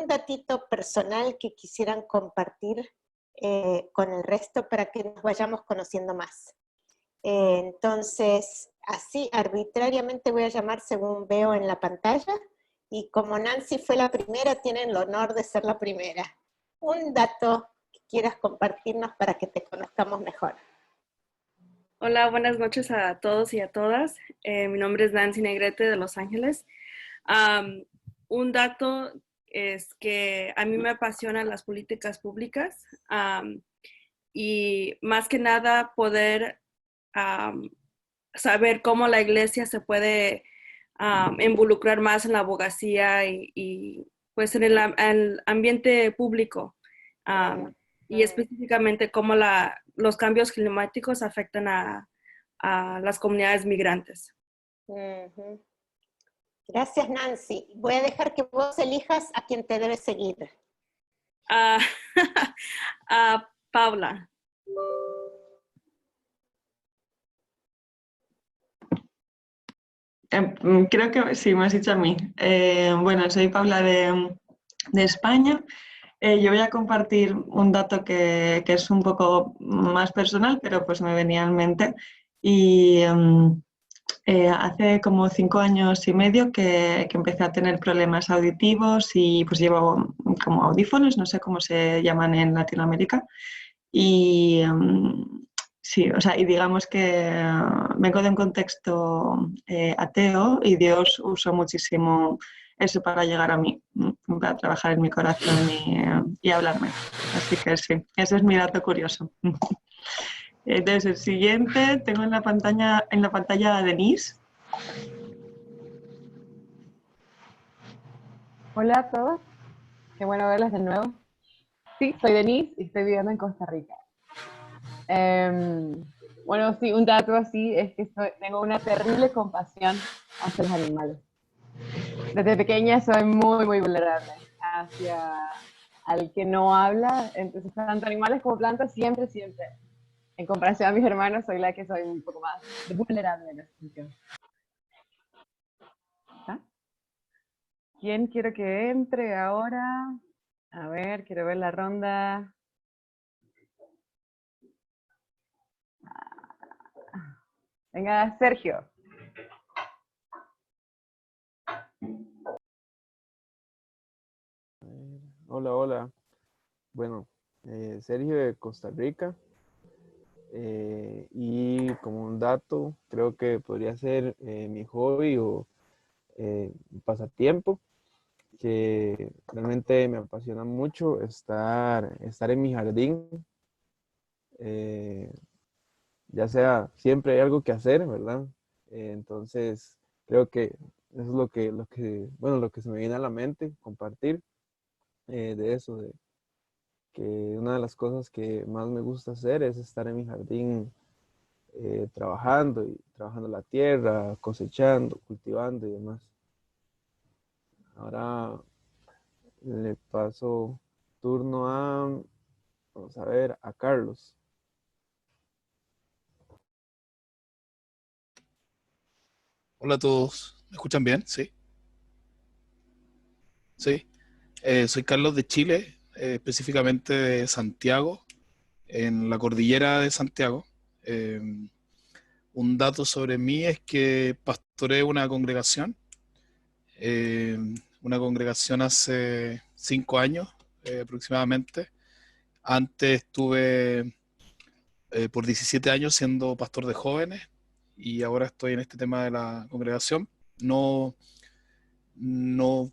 algún datito personal que quisieran compartir con el resto para que nos vayamos conociendo más. Entonces, así arbitrariamente voy a llamar según veo en la pantalla, y como Nancy fue la primera, tienen el honor de ser la primera. Un dato que quieras compartirnos para que te conozcamos mejor. Hola, buenas noches a todos y a todas. Mi nombre es Nancy Negrete de Los Ángeles. Un dato es que a mí me apasionan las políticas públicas y más que nada poder saber cómo la iglesia se puede involucrar más en la abogacía y pues en el ambiente público y específicamente cómo los cambios climáticos afectan a las comunidades migrantes. Gracias, Nancy. Voy a dejar que vos elijas a quien te debes seguir. A Paula. Creo que sí, me has dicho a mí. Bueno, soy Paula de España. Yo voy a compartir un dato que es un poco más personal, pero pues me venía en mente. Y hace como 5 años y medio que empecé a tener problemas auditivos y pues llevo como audífonos, no sé cómo se llaman en Latinoamérica. Y sí, o sea, y digamos que vengo de un contexto ateo y Dios usó muchísimo eso para llegar a mí, para trabajar en mi corazón y hablarme. Así que sí, ese es mi dato curioso. Entonces, el siguiente, tengo en la pantalla a Denise. Hola a todos, qué bueno verlos de nuevo. Sí, soy Denise y estoy viviendo en Costa Rica. Bueno, sí, un dato así es que tengo una terrible compasión hacia los animales. Desde pequeña soy muy vulnerable hacia al que no habla, entonces tanto animales como plantas siempre. En comparación a mis hermanos, soy la que soy un poco más vulnerable en ese sentido. ¿Ah? ¿Quién quiero que entre ahora? A ver, quiero ver la ronda. Venga, Sergio. Hola, hola. Bueno, Sergio de Costa Rica. Y como un dato, creo que podría ser mi hobby o mi pasatiempo, que realmente me apasiona mucho estar en mi jardín. Ya sea, siempre hay algo que hacer, ¿verdad? Entonces, creo que eso es bueno, lo que se me viene a la mente, compartir de eso, de que una de las cosas que más me gusta hacer es estar en mi jardín trabajando la tierra, cosechando, cultivando y demás. Ahora le paso turno vamos a ver, a Carlos. Hola a todos, ¿me escuchan bien? Sí. Sí. Soy Carlos de Chile, específicamente de Santiago, en la cordillera de Santiago. Un dato sobre mí es que pastoreo una congregación hace 5 años aproximadamente. Antes estuve por 17 años siendo pastor de jóvenes y ahora estoy en este tema de la congregación. No,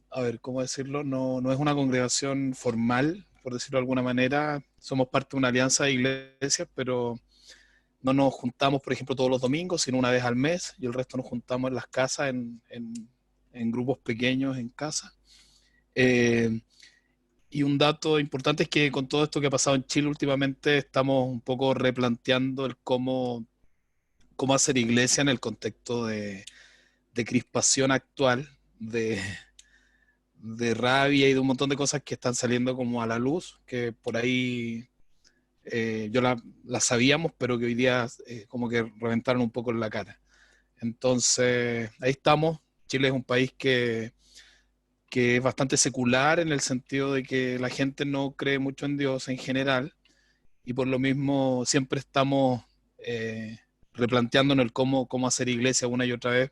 a ver, ¿cómo decirlo? No es una congregación formal, por decirlo de alguna manera. Somos parte de una alianza de iglesias, pero no nos juntamos, por ejemplo, todos los domingos, sino una vez al mes, y el resto nos juntamos en las casas, en grupos pequeños en casa. Y un dato importante es que con todo esto que ha pasado en Chile últimamente, estamos un poco replanteando el cómo hacer iglesia en el contexto de crispación actual, de rabia y de un montón de cosas que están saliendo como a la luz, que por ahí yo la sabíamos, pero que hoy día como que reventaron un poco en la cara. Entonces, ahí estamos. Chile es un país que que es bastante secular en el sentido de que la gente no cree mucho en Dios en general, y por lo mismo siempre estamos replanteándonos el cómo hacer iglesia una y otra vez,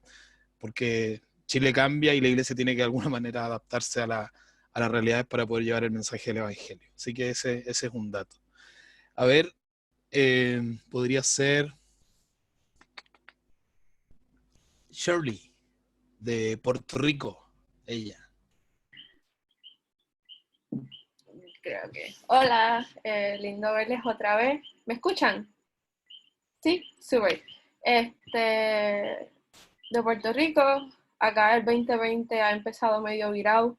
porque Chile cambia y la iglesia tiene que de alguna manera adaptarse a las realidades para poder llevar el mensaje del Evangelio. Así que ese es un dato. A ver, podría ser Shirley, de Puerto Rico, ella. Creo que. Hola, lindo verles otra vez. ¿Me escuchan? Sí, súper. De Puerto Rico, acá el 2020 ha empezado medio virado.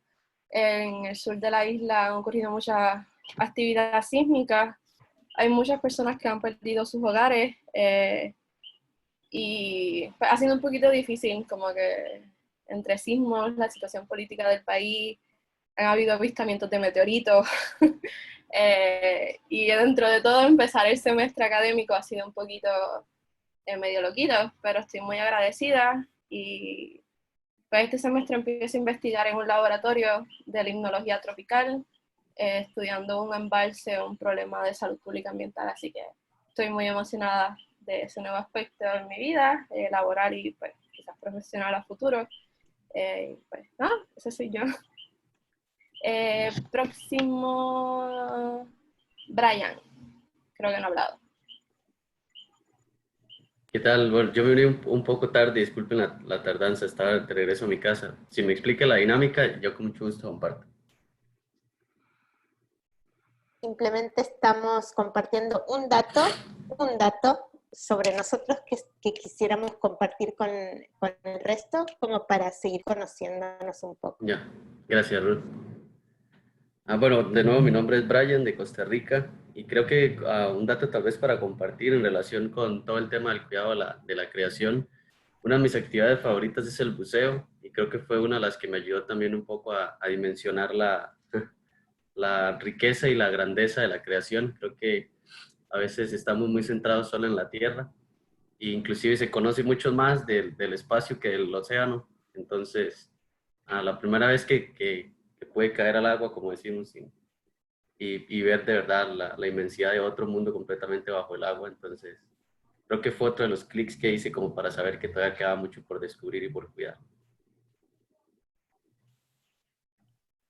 En el sur de la isla han ocurrido muchas actividades sísmicas. Hay muchas personas que han perdido sus hogares y pues, ha sido un poquito difícil, como que entre sismos, la situación política del país, han habido avistamientos de meteoritos y dentro de todo empezar el semestre académico ha sido un poquito medio loquito, pero estoy muy agradecida y pues este semestre empiezo a investigar en un laboratorio de limnología tropical, estudiando un embalse, un problema de salud pública ambiental, así que estoy muy emocionada de ese nuevo aspecto en mi vida, laboral y pues quizás profesional a futuro. Pues no, ese soy yo. Próximo, Brian, creo que no ha hablado. ¿Qué tal? Bueno, yo me uní un poco tarde, disculpen la tardanza, estaba de regreso a mi casa. Si me explica la dinámica, yo con mucho gusto comparto. Simplemente estamos compartiendo un dato sobre nosotros que quisiéramos compartir con el resto, como para seguir conociéndonos un poco. Ya, gracias, Ruth. Bueno, de nuevo, mi nombre es Brian, de Costa Rica, y creo que un dato tal vez para compartir en relación con todo el tema del cuidado de la creación. Una de mis actividades favoritas es el buceo, y creo que fue una de las que me ayudó también un poco a dimensionar la riqueza y la grandeza de la creación. Creo que a veces estamos muy centrados solo en la tierra, e inclusive se conoce mucho más del espacio que del océano. Entonces, la primera vez que puede caer al agua, como decimos, y ver de verdad la inmensidad de otro mundo completamente bajo el agua, entonces creo que fue otro de los clics que hice como para saber que todavía quedaba mucho por descubrir y por cuidar.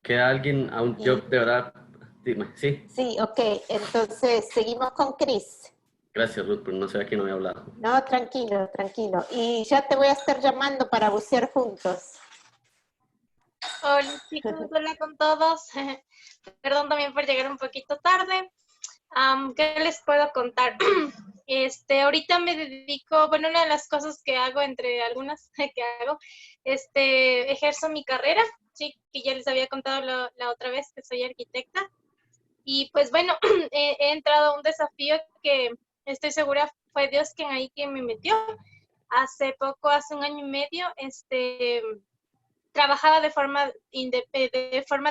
¿Queda alguien aún? Yo de verdad, dime, ¿sí? Sí, ok, entonces seguimos con Chris. Gracias, Ruth, pero no sé a quién no había hablado. No, tranquilo, tranquilo. Y ya te voy a estar llamando para bucear juntos. Hola chicos, hola con todos. Perdón también por llegar un poquito tarde. ¿Qué les puedo contar? Ahorita me dedico, bueno, una de las cosas que hago, entre algunas que hago, ejerzo mi carrera, sí, que ya les había contado la otra vez que soy arquitecta. Y pues bueno, he entrado a un desafío que estoy segura fue Dios quien me metió. Hace poco, hace un año y medio, trabajaba de forma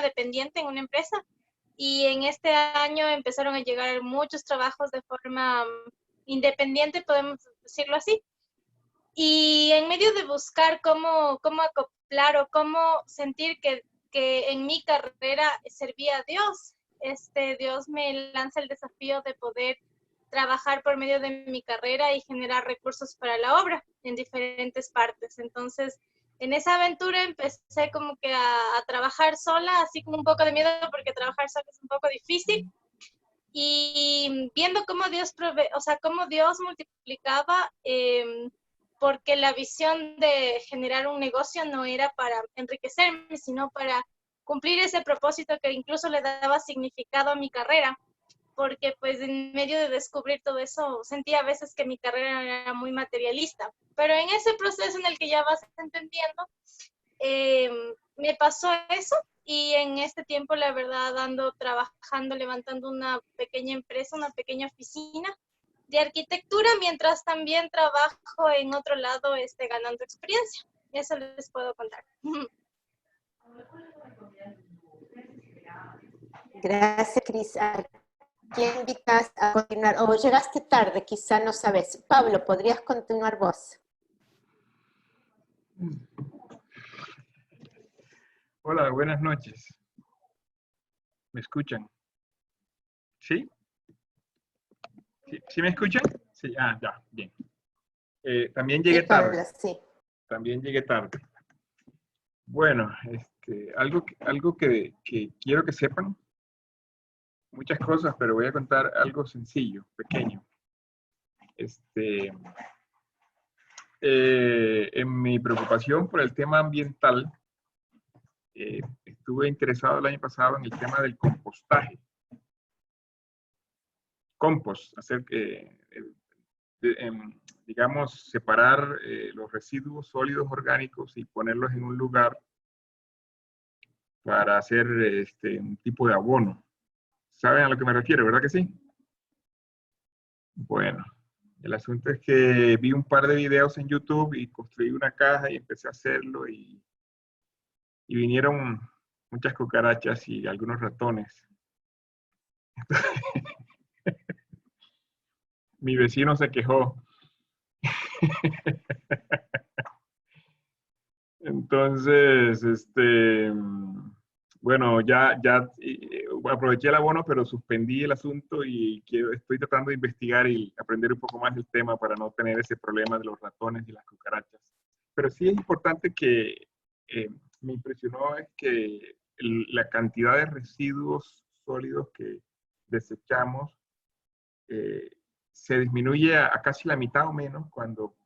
dependiente en una empresa y en este año empezaron a llegar muchos trabajos de forma independiente, podemos decirlo así. Y en medio de buscar cómo acoplar o cómo sentir que en mi carrera servía a Dios, Dios me lanza el desafío de poder trabajar por medio de mi carrera y generar recursos para la obra en diferentes partes. Entonces, en esa aventura empecé como que a trabajar sola, así como un poco de miedo porque trabajar sola es un poco difícil. Y viendo cómo Dios cómo Dios multiplicaba, porque la visión de generar un negocio no era para enriquecerme, sino para cumplir ese propósito que incluso le daba significado a mi carrera, porque pues en medio de descubrir todo eso sentía a veces que mi carrera era muy materialista, pero en ese proceso en el que ya vas entendiendo, me pasó eso y en este tiempo la verdad ando trabajando, levantando una pequeña empresa, una pequeña oficina de arquitectura, mientras también trabajo en otro lado ganando experiencia. Eso les puedo contar. Gracias, Cris. ¿A quién invitas a continuar? O llegaste tarde, quizá no sabes. Pablo, ¿podrías continuar vos? Hola, buenas noches. ¿Me escuchan? ¿Sí? ¿Sí me escuchan? Sí, ya, bien. También Sí, llegué tarde. Pablo, sí. También llegué tarde. Bueno, algo que quiero que sepan, muchas cosas, pero voy a contar algo sencillo, pequeño. En mi preocupación por el tema ambiental, estuve interesado el año pasado en el tema del compostaje. Compost, digamos, separar los residuos sólidos orgánicos y ponerlos en un lugar para hacer un tipo de abono. ¿Saben a lo que me refiero, verdad que sí? Bueno, el asunto es que vi un par de videos en YouTube y construí una caja y empecé a hacerlo y vinieron muchas cucarachas y algunos ratones. Mi vecino se quejó. Entonces, bueno, ya aproveché el abono, pero suspendí el asunto y estoy tratando de investigar y aprender un poco más del tema para no tener ese problema de los ratones y las cucarachas. Pero sí es importante que me impresionó es que la cantidad de residuos sólidos que desechamos se disminuye a casi la mitad o menos cuando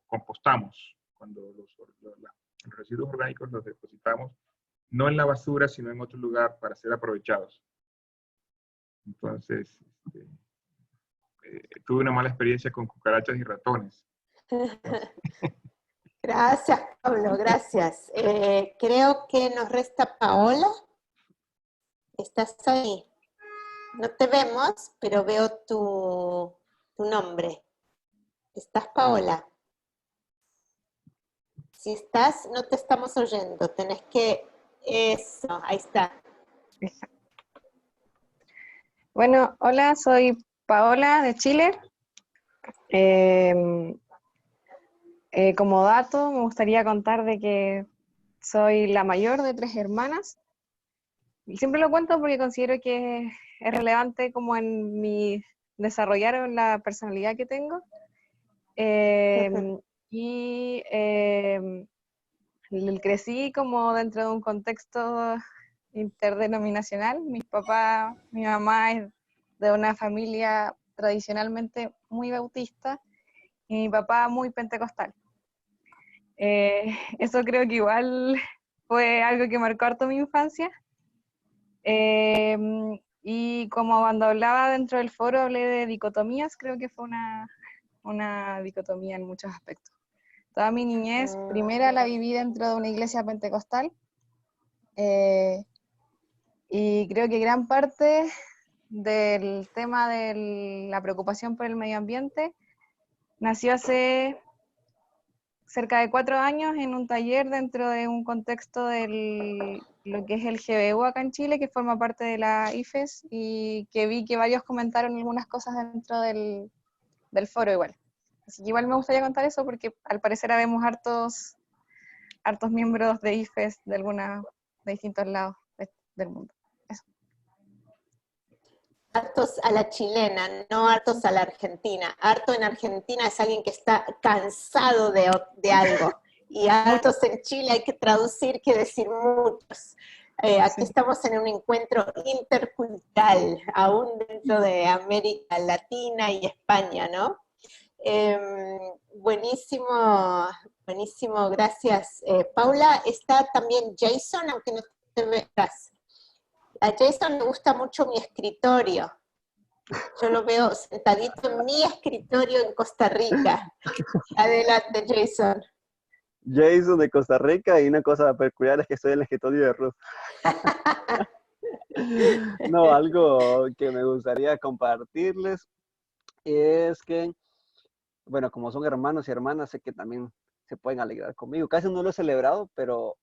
compostamos, cuando los residuos orgánicos los depositamos no en la basura, sino en otro lugar para ser aprovechados. Entonces, tuve una mala experiencia con cucarachas y ratones. Gracias, Pablo, gracias. Creo que nos resta Paola. ¿Estás ahí? No te vemos, pero veo tu nombre. ¿Estás, Paola? Si estás, no te estamos oyendo. Tenés que... Eso, ahí está. Bueno, hola, soy Paola de Chile. Como dato, me gustaría contar de que soy la mayor de 3 hermanas. Y siempre lo cuento porque considero que es relevante como en mi desarrollar en la personalidad que tengo. Crecí como dentro de un contexto interdenominacional. Mi papá, mi mamá es de una familia tradicionalmente muy bautista y mi papá muy pentecostal. Eso creo que igual fue algo que marcó harto mi infancia. Y como cuando hablaba dentro del foro hablé de dicotomías, creo que fue una dicotomía en muchos aspectos. Toda mi niñez, primera la viví dentro de una iglesia pentecostal, y creo que gran parte del tema de la preocupación por el medio ambiente nació hace cerca de 4 años en un taller dentro de un contexto de lo que es el GBU acá en Chile, que forma parte de la IFES, y que vi que varios comentaron algunas cosas dentro del foro igual. Así que igual me gustaría contar eso porque al parecer habemos hartos miembros de IFES de distintos lados del mundo. Eso. Hartos a la chilena, no hartos a la argentina. Harto en Argentina es alguien que está cansado de algo. Y hartos en Chile hay que traducir, que decir muchos. Aquí estamos en un encuentro intercultural, aún dentro de América Latina y España, ¿no? Buenísimo, buenísimo, gracias. Paula, está también Jason, aunque no te veas. A Jason le gusta mucho mi escritorio. Yo lo veo sentadito en mi escritorio en Costa Rica. Adelante, Jason. Jason de Costa Rica, y una cosa peculiar es que estoy en el escritorio de Ruth. No, algo que me gustaría compartirles es que, bueno, como son hermanos y hermanas, sé que también se pueden alegrar conmigo. Casi no lo he celebrado, pero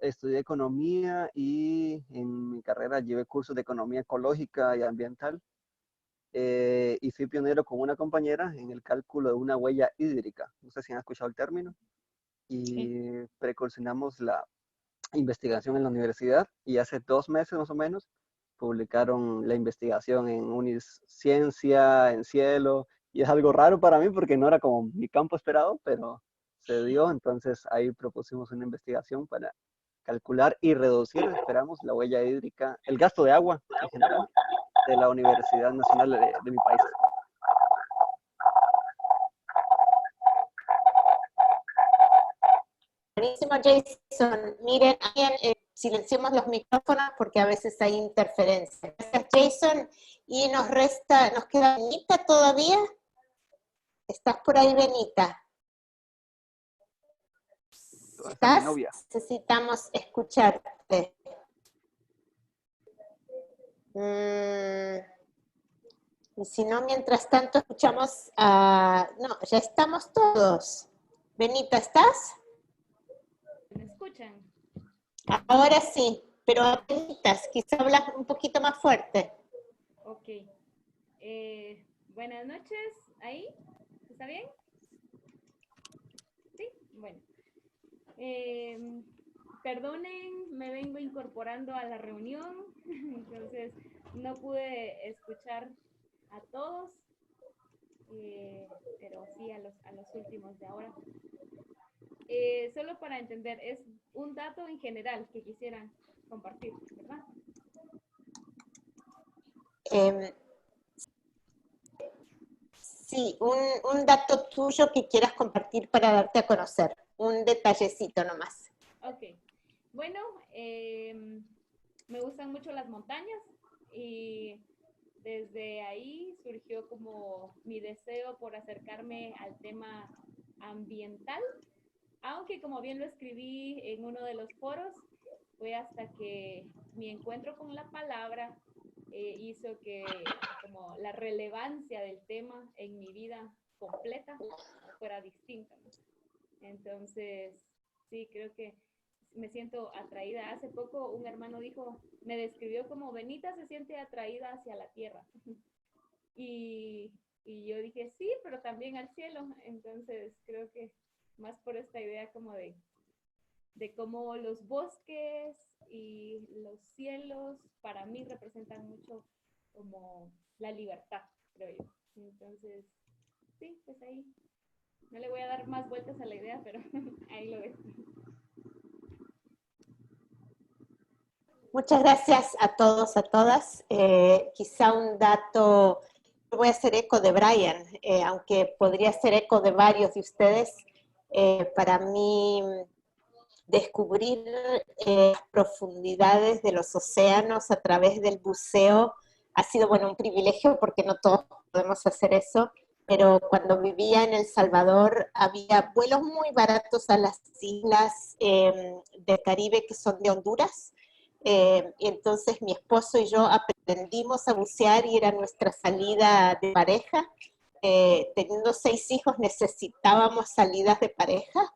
estudié economía y en mi carrera llevé cursos de economía ecológica y ambiental, y fui pionero con una compañera en el cálculo de una huella hídrica. No sé si han escuchado el término. Y precursionamos investigación en la universidad y hace 2 meses más o menos publicaron la investigación en Unisciencia, en Cielo, y es algo raro para mí porque no era como mi campo esperado, pero se dio. Entonces ahí propusimos una investigación para calcular y reducir, esperamos, la huella hídrica, el gasto de agua en general de la Universidad Nacional de mi país. Buenísimo, Jason. Miren, silenciemos los micrófonos porque a veces hay interferencia. Gracias, Jason. Y nos queda Benita todavía. ¿Estás por ahí, Benita? ¿Estás? Necesitamos escucharte. Y si no, mientras tanto escuchamos a... No, ya estamos todos. Benita, ¿estás? ¿Me escuchan? Ahora sí, pero apenas, quizá hablas un poquito más fuerte. Ok. Buenas noches, ¿ahí? ¿Está bien? Sí, bueno. Perdonen, me vengo incorporando a la reunión, entonces no pude escuchar a todos, pero sí a los últimos de ahora. Solo para entender, es un dato en general que quisieran compartir, ¿verdad? Sí, un dato tuyo que quieras compartir para darte a conocer, un detallecito nomás. Ok, bueno, me gustan mucho las montañas y desde ahí surgió como mi deseo por acercarme al tema ambiental. Aunque como bien lo escribí en uno de los foros, fue hasta que mi encuentro con la palabra hizo que como la relevancia del tema en mi vida completa fuera distinta, ¿no? Entonces, sí, creo que me siento atraída. Hace poco un hermano me describió como Benita se siente atraída hacia la tierra. Y yo dije, sí, pero también al cielo. Entonces, creo que más por esta idea como de cómo los bosques y los cielos para mí representan mucho como la libertad, creo yo. Entonces, sí, pues ahí no le voy a dar más vueltas a la idea, pero ahí lo dejo. Muchas gracias a todos, a todas. Quizá un dato, voy a hacer eco de Brian, aunque podría hacer eco de varios de ustedes. Para mí, descubrir las profundidades de los océanos a través del buceo ha sido, bueno, un privilegio porque no todos podemos hacer eso, pero cuando vivía en El Salvador había vuelos muy baratos a las islas del Caribe que son de Honduras, y entonces mi esposo y yo aprendimos a bucear y era nuestra salida de pareja. Teniendo 6 hijos necesitábamos salidas de pareja,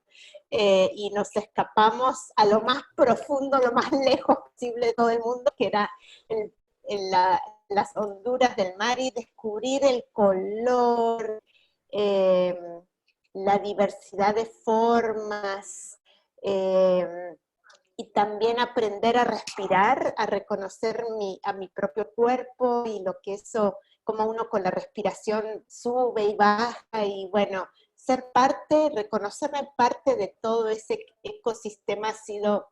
y nos escapamos a lo más profundo, lo más lejos posible de todo el mundo, que era en las honduras del mar, y descubrir el color, la diversidad de formas, y también aprender a respirar, a reconocer a mi propio cuerpo y lo que eso, como uno con la respiración sube y baja, y bueno, ser parte, reconocerme parte de todo ese ecosistema ha sido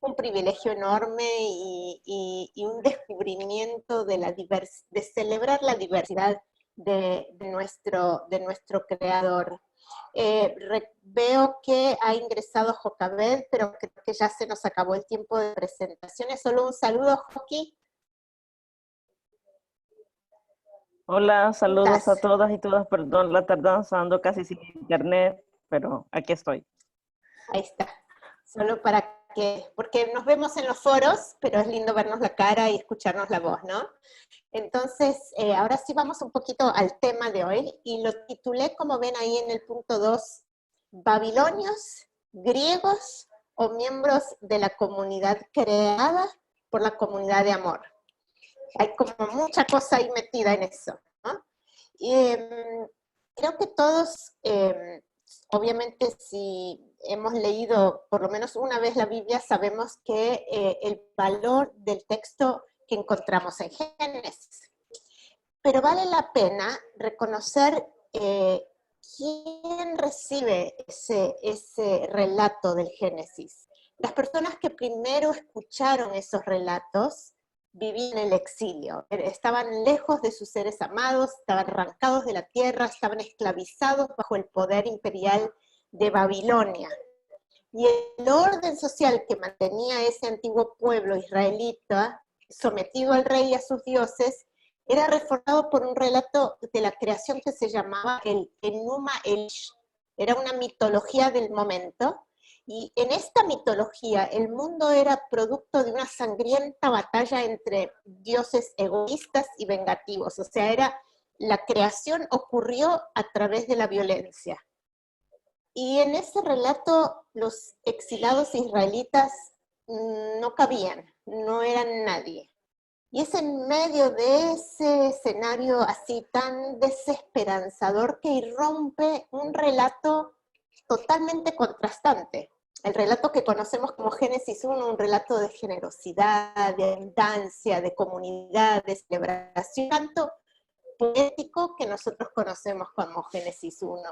un privilegio enorme y un descubrimiento de celebrar la diversidad de nuestro creador. Veo que ha ingresado Jocabed, pero creo que ya se nos acabó el tiempo de presentaciones. Solo un saludo, Joqui. Hola, saludos a todas y todas. Perdón la tardanza, ando casi sin internet, pero aquí estoy. Ahí está. Solo porque nos vemos en los foros, pero es lindo vernos la cara y escucharnos la voz, ¿no? Entonces, ahora sí vamos un poquito al tema de hoy, y lo titulé, como ven ahí en el punto 2, ¿Babilonios, griegos o miembros de la comunidad creada por la comunidad de amor? Hay como mucha cosa ahí metida en eso, ¿no? Y, creo que todos obviamente si hemos leído por lo menos una vez la Biblia, sabemos que el valor del texto que encontramos en Génesis. Pero vale la pena reconocer quién recibe ese relato del Génesis. Las personas que primero escucharon esos relatos vivían en el exilio, estaban lejos de sus seres amados, estaban arrancados de la tierra, estaban esclavizados bajo el poder imperial de Babilonia. Y el orden social que mantenía ese antiguo pueblo israelita, sometido al rey y a sus dioses, era reforzado por un relato de la creación que se llamaba el Enuma Elish. Era una mitología del momento, y en esta mitología el mundo era producto de una sangrienta batalla entre dioses egoístas y vengativos. O sea, la creación ocurrió a través de la violencia. Y en ese relato los exilados israelitas no cabían, no eran nadie. Y es en medio de ese escenario así tan desesperanzador que irrumpe un relato totalmente contrastante. El relato que conocemos como Génesis 1, un relato de generosidad, de abundancia, de comunidad, de celebración, tanto poético que nosotros conocemos como Génesis 1.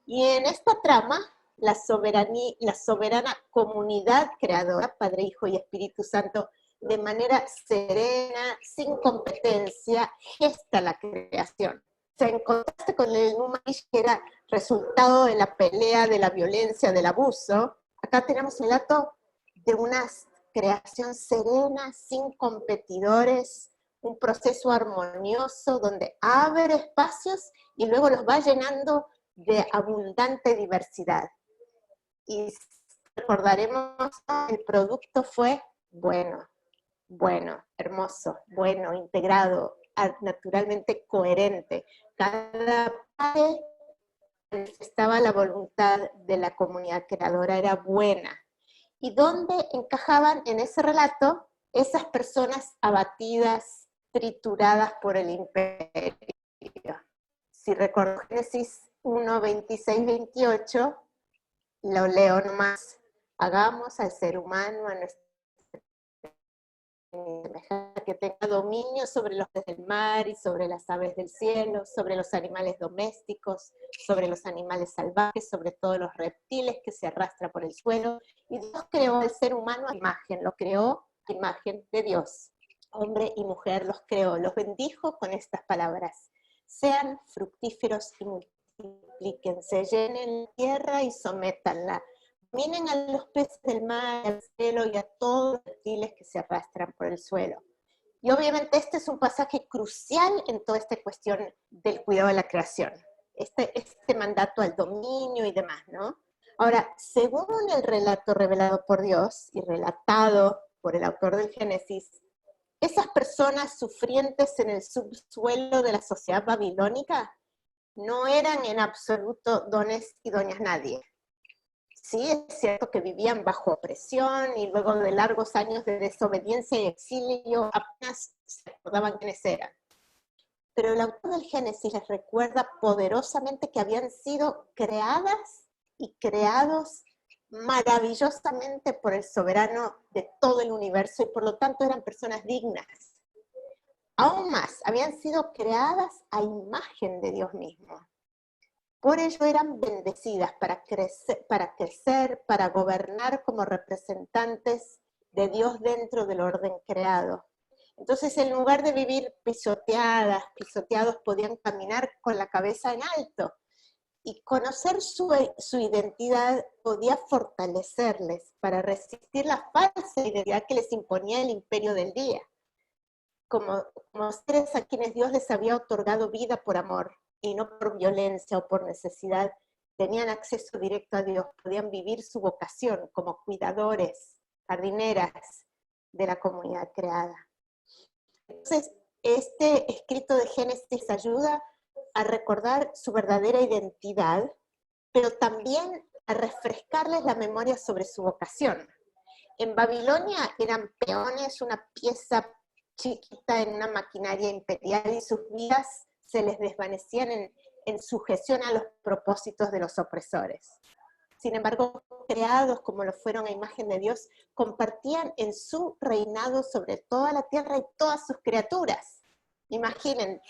Y en esta trama, la soberana comunidad creadora, Padre, Hijo y Espíritu Santo, de manera serena, sin competencia, gesta la creación. O sea, en contraste con el Enuma Elish, que era resultado de la pelea, de la violencia, del abuso, acá tenemos un relato de una creación serena, sin competidores, un proceso armonioso donde abre espacios y luego los va llenando de abundante diversidad. Y recordaremos, el producto fue bueno, hermoso, bueno, integrado, naturalmente coherente. Cada parte manifestaba la voluntad de la comunidad creadora, era buena. ¿Y dónde encajaban en ese relato esas personas abatidas, trituradas por el imperio? Si recuerdo Génesis 1, 26, 28, lo leo nomás. Hagamos al ser humano a nuestra que tenga dominio sobre los peces del mar y sobre las aves del cielo, sobre los animales domésticos, sobre los animales salvajes, sobre todos los reptiles que se arrastran por el suelo. Y Dios creó al ser humano a imagen, lo creó a imagen de Dios. Hombre y mujer los creó, los bendijo con estas palabras: sean fructíferos y multiplíquense, llenen la tierra y sométanla. Dominen a los peces del mar, al cielo y a todos los reptiles que se arrastran por el suelo. Y obviamente este es un pasaje crucial en toda esta cuestión del cuidado de la creación. Este mandato al dominio y demás, ¿no? Ahora, según el relato revelado por Dios y relatado por el autor del Génesis, esas personas sufrientes en el subsuelo de la sociedad babilónica no eran en absoluto dones y doñas nadie. Sí, es cierto que vivían bajo opresión y luego de largos años de desobediencia y exilio apenas se acordaban quiénes eran. Pero el autor del Génesis les recuerda poderosamente que habían sido creadas y creados maravillosamente por el soberano de todo el universo y por lo tanto eran personas dignas. Aún más, habían sido creadas a imagen de Dios mismo. Por ello eran bendecidas para crecer, para gobernar como representantes de Dios dentro del orden creado. Entonces, en lugar de vivir pisoteados, podían caminar con la cabeza en alto. Y conocer su identidad podía fortalecerles para resistir la falsa identidad que les imponía el imperio del día. Como seres a quienes Dios les había otorgado vida por amor, y no por violencia o por necesidad, tenían acceso directo a Dios, podían vivir su vocación como cuidadores, jardineras de la comunidad creada. Entonces, este escrito de Génesis ayuda a recordar su verdadera identidad, pero también a refrescarles la memoria sobre su vocación. En Babilonia eran peones, una pieza chiquita en una maquinaria imperial, y sus vidas se les desvanecían en en sujeción a los propósitos de los opresores. Sin embargo, creados como lo fueron a imagen de Dios, compartían en su reinado sobre toda la tierra y todas sus criaturas. Imaginen,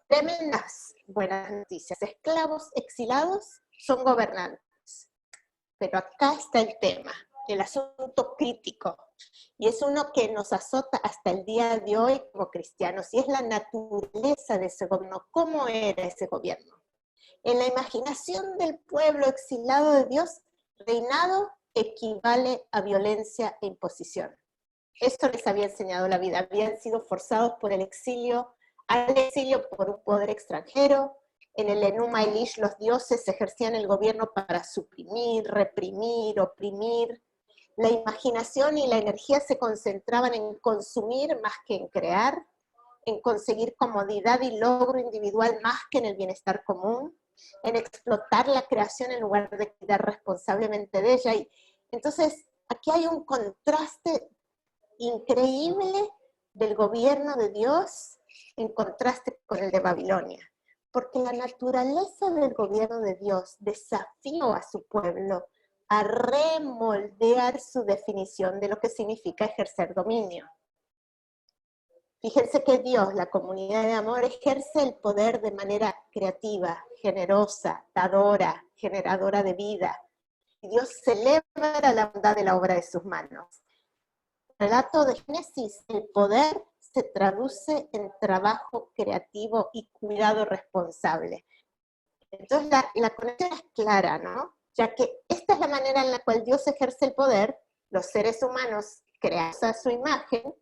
tremendas buenas noticias. Esclavos exilados son gobernantes. Pero acá está el tema, el asunto crítico. Y es uno que nos azota hasta el día de hoy como cristianos. Y es la naturaleza de ese gobierno. ¿Cómo era ese gobierno? En la imaginación del pueblo exilado de Dios, reinado equivale a violencia e imposición. Esto les había enseñado la vida. Habían sido forzados por el exilio, al exilio por un poder extranjero. En el Enuma Elish los dioses ejercían el gobierno para suprimir, reprimir, oprimir. La imaginación y la energía se concentraban en consumir más que en crear, en conseguir comodidad y logro individual más que en el bienestar común, en explotar la creación en lugar de cuidar responsablemente de ella. Y entonces, aquí hay un contraste increíble del gobierno de Dios en contraste con el de Babilonia. Porque la naturaleza del gobierno de Dios desafió a su pueblo a remoldear su definición de lo que significa ejercer dominio. Fíjense que Dios, la comunidad de amor, ejerce el poder de manera creativa, generosa, dadora, generadora de vida. Y Dios celebra la bondad de la obra de sus manos. En el relato de Génesis, el poder se traduce en trabajo creativo y cuidado responsable. Entonces la conexión es clara, ¿no? Ya que esta es la manera en la cual Dios ejerce el poder, los seres humanos creados a su imagen.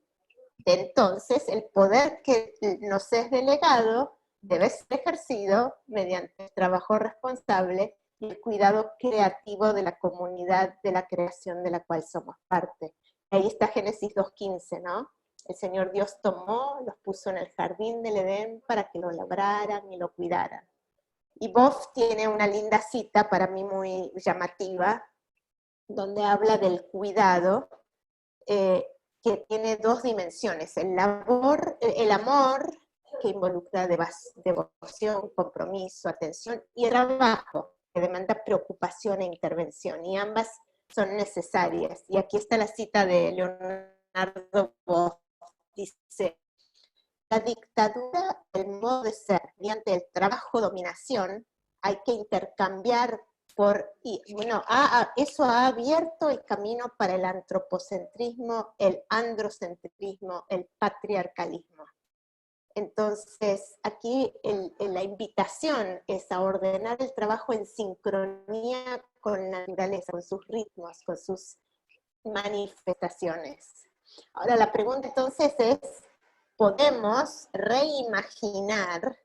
Entonces, el poder que nos es delegado debe ser ejercido mediante el trabajo responsable y el cuidado creativo de la comunidad de la creación de la cual somos parte. Ahí está Génesis 2:15, ¿no? El Señor Dios tomó, los puso en el jardín del Edén para que lo labraran y lo cuidaran. Y Boff tiene una linda cita, para mí muy llamativa, donde habla del cuidado, que tiene dos dimensiones, el amor, que involucra devoción, compromiso, atención, y el trabajo, que demanda preocupación e intervención, y ambas son necesarias. Y aquí está la cita de Leonardo Boff, dice: la dictadura, el modo de ser, mediante el trabajo, dominación, hay que intercambiar eso ha abierto el camino para el antropocentrismo, el androcentrismo, el patriarcalismo. Entonces, aquí la invitación es a ordenar el trabajo en sincronía con la naturaleza, con sus ritmos, con sus manifestaciones. Ahora, la pregunta entonces es, ¿podemos reimaginar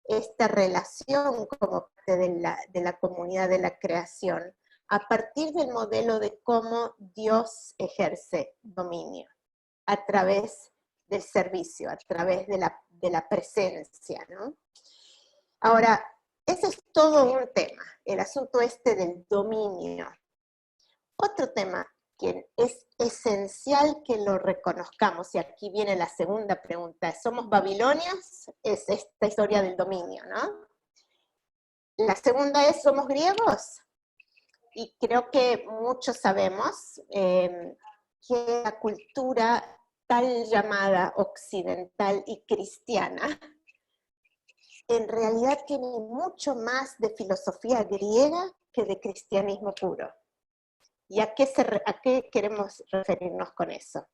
esta relación como parte de la comunidad de la creación a partir del modelo de cómo Dios ejerce dominio a través del servicio, a través de la presencia, ¿no? Ahora, ese es todo un tema, el asunto del dominio. Otro tema que es esencial que lo reconozcamos, y aquí viene la segunda pregunta, ¿somos babilonios? Es esta historia del dominio, ¿no? La segunda es, ¿somos griegos? Y creo que muchos sabemos que la cultura tal llamada occidental y cristiana en realidad tiene mucho más de filosofía griega que de cristianismo puro. ¿Y a qué queremos referirnos con eso?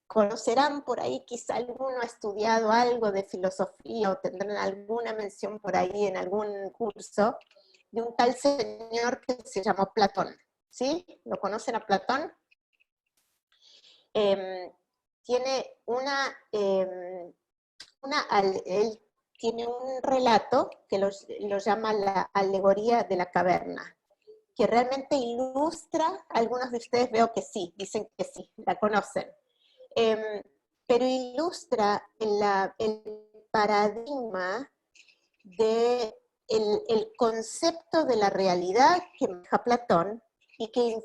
Conocerán por ahí, quizá alguno ha estudiado algo de filosofía o tendrán alguna mención por ahí en algún curso de un tal señor que se llamó Platón. ¿Sí? ¿Lo conocen a Platón? Tiene él tiene un relato que lo llama la alegoría de la caverna, que realmente ilustra, algunos de ustedes veo que sí, dicen que sí, la conocen, pero ilustra el paradigma de el concepto de la realidad que maneja Platón y que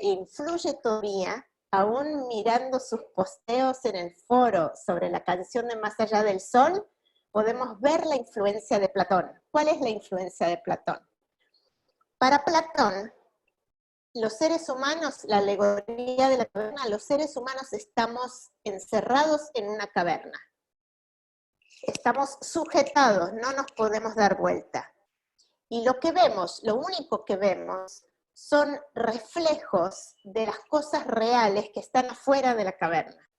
influye todavía, aún mirando sus posteos en el foro sobre la canción de Más allá del sol, podemos ver la influencia de Platón. ¿Cuál es la influencia de Platón? Para Platón, los seres humanos, la alegoría de la caverna, los seres humanos estamos encerrados en una caverna. Estamos sujetados, no nos podemos dar vuelta. Y lo que vemos, lo único que vemos, son reflejos de las cosas reales que están afuera de la caverna.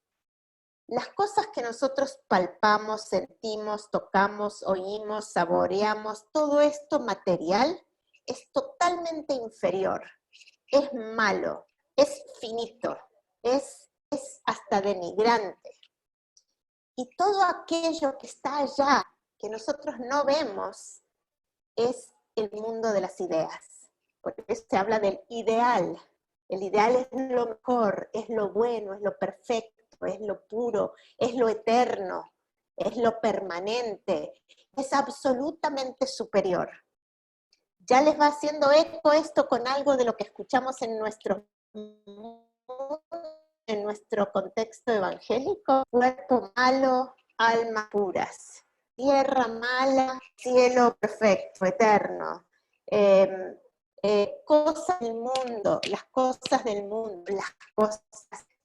Las cosas que nosotros palpamos, sentimos, tocamos, oímos, saboreamos, todo esto material es totalmente inferior, es malo, es finito, es hasta denigrante. Y todo aquello que está allá, que nosotros no vemos, es el mundo de las ideas. Por eso se habla del ideal. El ideal es lo mejor, es lo bueno, es lo perfecto, es lo puro, es lo eterno, es lo permanente, es absolutamente superior. ¿Ya les va haciendo eco esto con algo de lo que escuchamos en nuestro contexto evangélico? Cuerpo malo, alma puras. Tierra mala, cielo perfecto, eterno. Cosas del mundo, las cosas del mundo, las cosas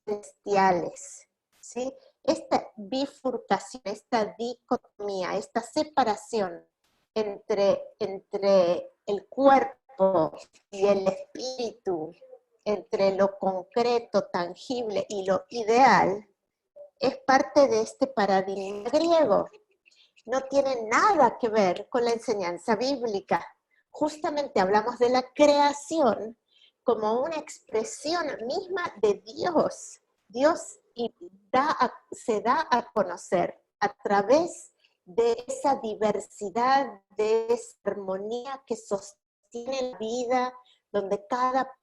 celestiales, ¿sí? Esta bifurcación, esta dicotomía, esta separación entre el cuerpo y el espíritu, entre lo concreto, tangible y lo ideal, es parte de este paradigma griego. No tiene nada que ver con la enseñanza bíblica. Justamente hablamos de la creación como una expresión misma de Dios. Dios se da a conocer a través de esa diversidad, de esa armonía que sostiene la vida, donde cada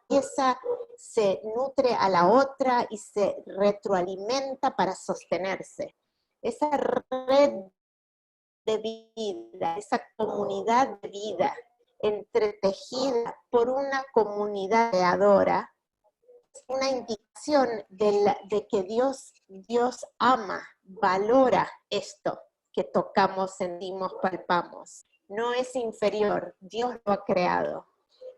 pieza se nutre a la otra y se retroalimenta para sostenerse. Esa red de vida, esa comunidad de vida entretejida por una comunidad creadora, es una indicación de que Dios ama, valora esto que tocamos, sentimos, palpamos. No es inferior, Dios lo ha creado.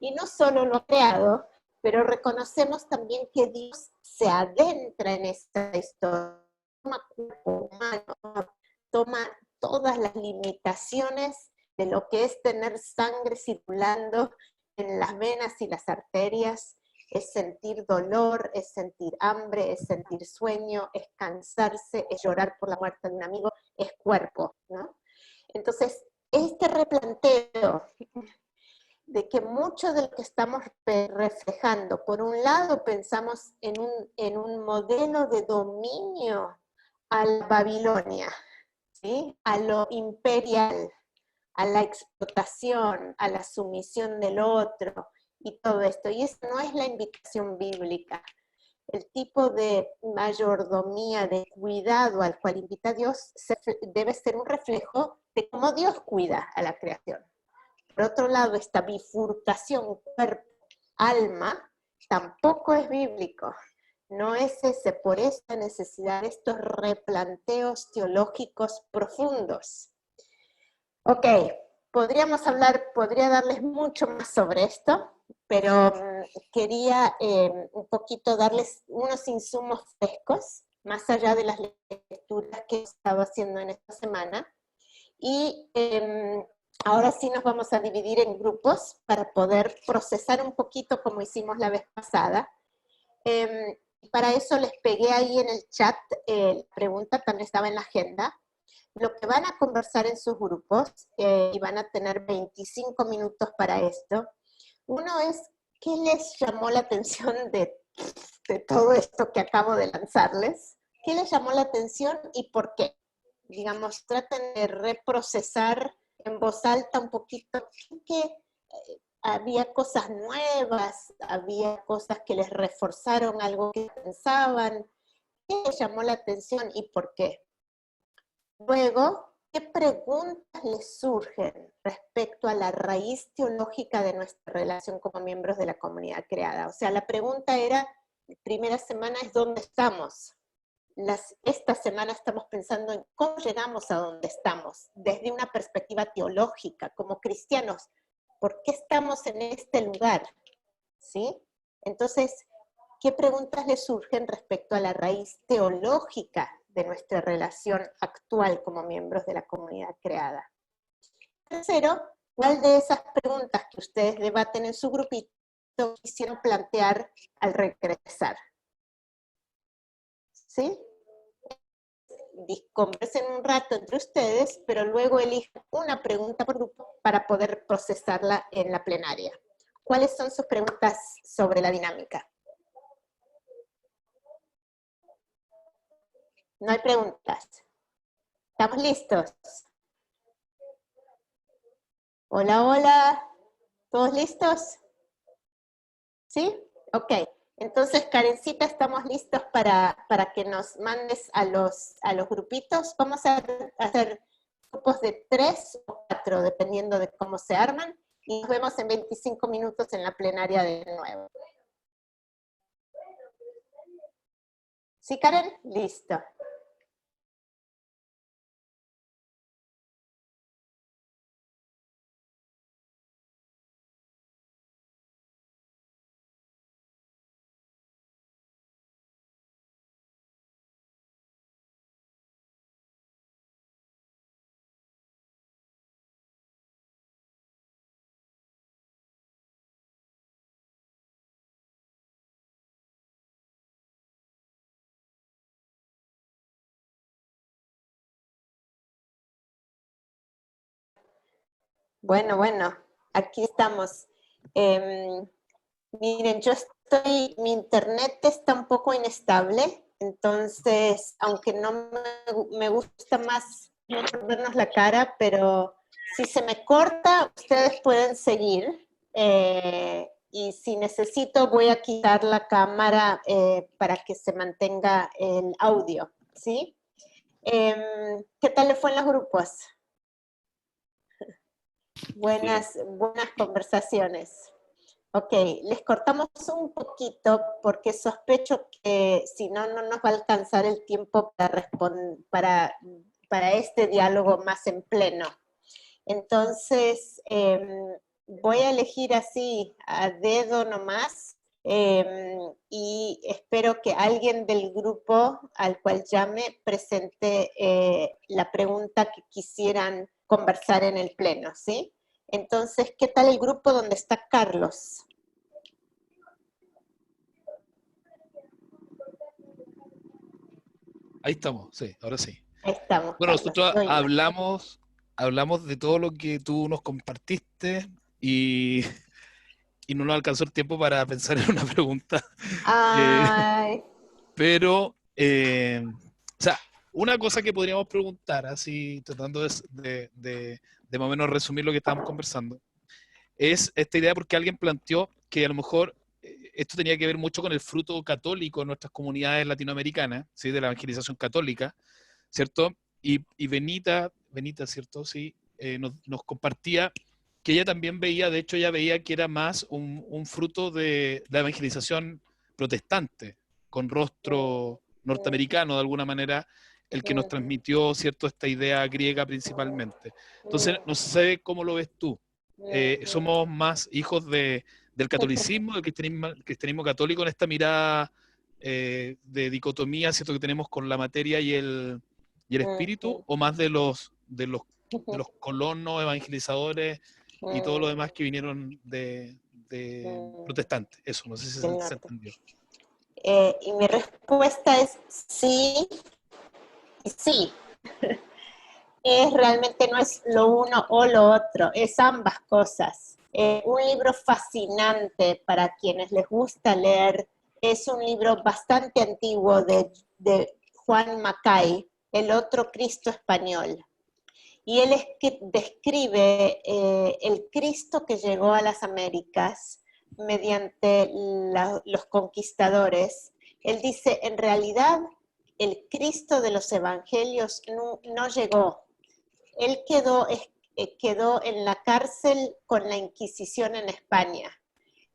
Y no solo lo ha creado, pero reconocemos también que Dios se adentra en esta historia, toma cuerpo humano, toma todas las limitaciones de lo que es tener sangre circulando en las venas y las arterias, es sentir dolor, es sentir hambre, es sentir sueño, es cansarse, es llorar por la muerte de un amigo, es cuerpo, ¿no? Entonces, este replanteo de que mucho de lo que estamos reflejando, por un lado pensamos en un modelo de dominio a la Babilonia, ¿sí? A lo imperial, a la explotación, a la sumisión del otro y todo esto. Y eso no es la invitación bíblica. El tipo de mayordomía, de cuidado al cual invita Dios debe ser un reflejo de cómo Dios cuida a la creación. Por otro lado, esta bifurcación cuerpo-alma tampoco es bíblico. No es ese, por esta necesidad de estos replanteos teológicos profundos. Ok, podría darles mucho más sobre esto, pero quería un poquito darles unos insumos frescos, más allá de las lecturas que he estado haciendo en esta semana. Y ahora sí nos vamos a dividir en grupos para poder procesar un poquito como hicimos la vez pasada. Para eso les pegué ahí en el chat, la pregunta también estaba en la agenda. Lo que van a conversar en sus grupos, y van a tener 25 minutos para esto. Uno es, ¿qué les llamó la atención de todo esto que acabo de lanzarles? ¿Qué les llamó la atención y por qué? Digamos, traten de reprocesar en voz alta un poquito que había cosas nuevas, había cosas que les reforzaron algo que pensaban. ¿Qué les llamó la atención y por qué? Luego, ¿qué preguntas les surgen respecto a la raíz teológica de nuestra relación como miembros de la comunidad creada? O sea, la pregunta era, la primera semana es ¿dónde estamos? esta semana estamos pensando en cómo llegamos a donde estamos, desde una perspectiva teológica, como cristianos. ¿Por qué estamos en este lugar? ¿Sí? Entonces, ¿qué preguntas le surgen respecto a la raíz teológica de nuestra relación actual como miembros de la comunidad creada? Tercero, ¿cuál de esas preguntas que ustedes debaten en su grupito quisieran plantear al regresar? ¿Sí? Conversen un rato entre ustedes, pero luego elijan una pregunta por grupo para poder procesarla en la plenaria. ¿Cuáles son sus preguntas sobre la dinámica? No hay preguntas. ¿Estamos listos? Hola, hola. ¿Todos listos? ¿Sí? Ok. Entonces, Karencita, estamos listos para que nos mandes a los grupitos. Vamos a hacer grupos de 3 o 4, dependiendo de cómo se arman. Y nos vemos en 25 minutos en la plenaria de nuevo. ¿Sí, Karen? Listo. Bueno, aquí estamos. Miren, mi internet está un poco inestable, entonces, aunque no me gusta más no vernos la cara, pero si se me corta, ustedes pueden seguir. Y si necesito, voy a quitar la cámara para que se mantenga el audio, ¿sí? ¿Qué tal le fue en los grupos? Buenas conversaciones. Ok, les cortamos un poquito porque sospecho que si no, no nos va a alcanzar el tiempo para este diálogo más en pleno. Entonces, voy a elegir así, a dedo nomás, y espero que alguien del grupo al cual llame presente la pregunta que quisieran conversar en el pleno, ¿sí? Entonces, ¿qué tal el grupo donde está Carlos? Ahí estamos, sí, ahora sí. Ahí estamos, Bueno, Carlos. nosotros hablamos de todo lo que tú nos compartiste y no nos alcanzó el tiempo para pensar en una pregunta. Ay. Pero, o sea, una cosa que podríamos preguntar, así tratando de más o menos resumir lo que estábamos conversando, es esta idea porque alguien planteó que a lo mejor esto tenía que ver mucho con el fruto católico en nuestras comunidades latinoamericanas, ¿sí? De la evangelización católica, ¿cierto? Y Benita, ¿cierto? Sí, nos compartía que ella también veía, de hecho ella veía que era más un fruto de la evangelización protestante, con rostro norteamericano de alguna manera, el que nos transmitió, ¿cierto?, esta idea griega principalmente. Entonces, no sé cómo lo ves tú. Somos más hijos del catolicismo, del cristianismo católico, en esta mirada de dicotomía, ¿cierto?, que tenemos con la materia y el espíritu, o más de los colonos, evangelizadores y todo lo demás que vinieron de protestantes. Eso, no sé si se entendió. Y mi respuesta es sí y sí. Realmente no es lo uno o lo otro, es ambas cosas. Un libro fascinante para quienes les gusta leer, es un libro bastante antiguo de Juan Macay, El otro Cristo español. Y él describe el Cristo que llegó a las Américas mediante los conquistadores. Él dice, en realidad, el Cristo de los evangelios no llegó. Él quedó en la cárcel con la Inquisición en España.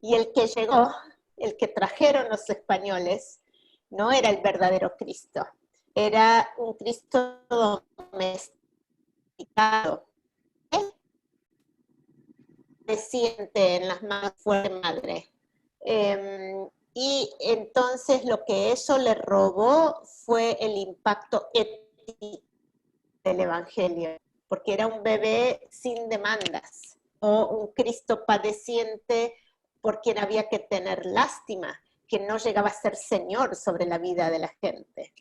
Y el que llegó, el que trajeron los españoles, no era el verdadero Cristo. era un Cristo domesticado, siente en las manos fuerte madre. Y entonces lo que eso le robó fue el impacto ético del Evangelio, porque era un bebé sin demandas, o un Cristo padeciente por quien había que tener lástima, que no llegaba a ser Señor sobre la vida de la gente.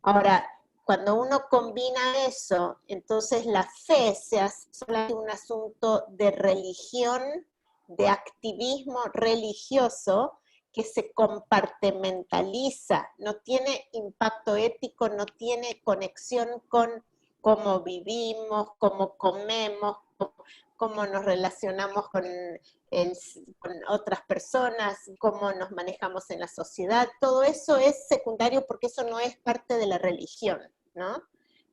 Ahora, cuando uno combina eso, entonces la fe se hace solamente un asunto de religión, de activismo religioso, que se compartimentaliza, no tiene impacto ético, no tiene conexión con cómo vivimos, cómo comemos, cómo nos relacionamos con otras personas, cómo nos manejamos en la sociedad. Todo eso es secundario porque eso no es parte de la religión, ¿no?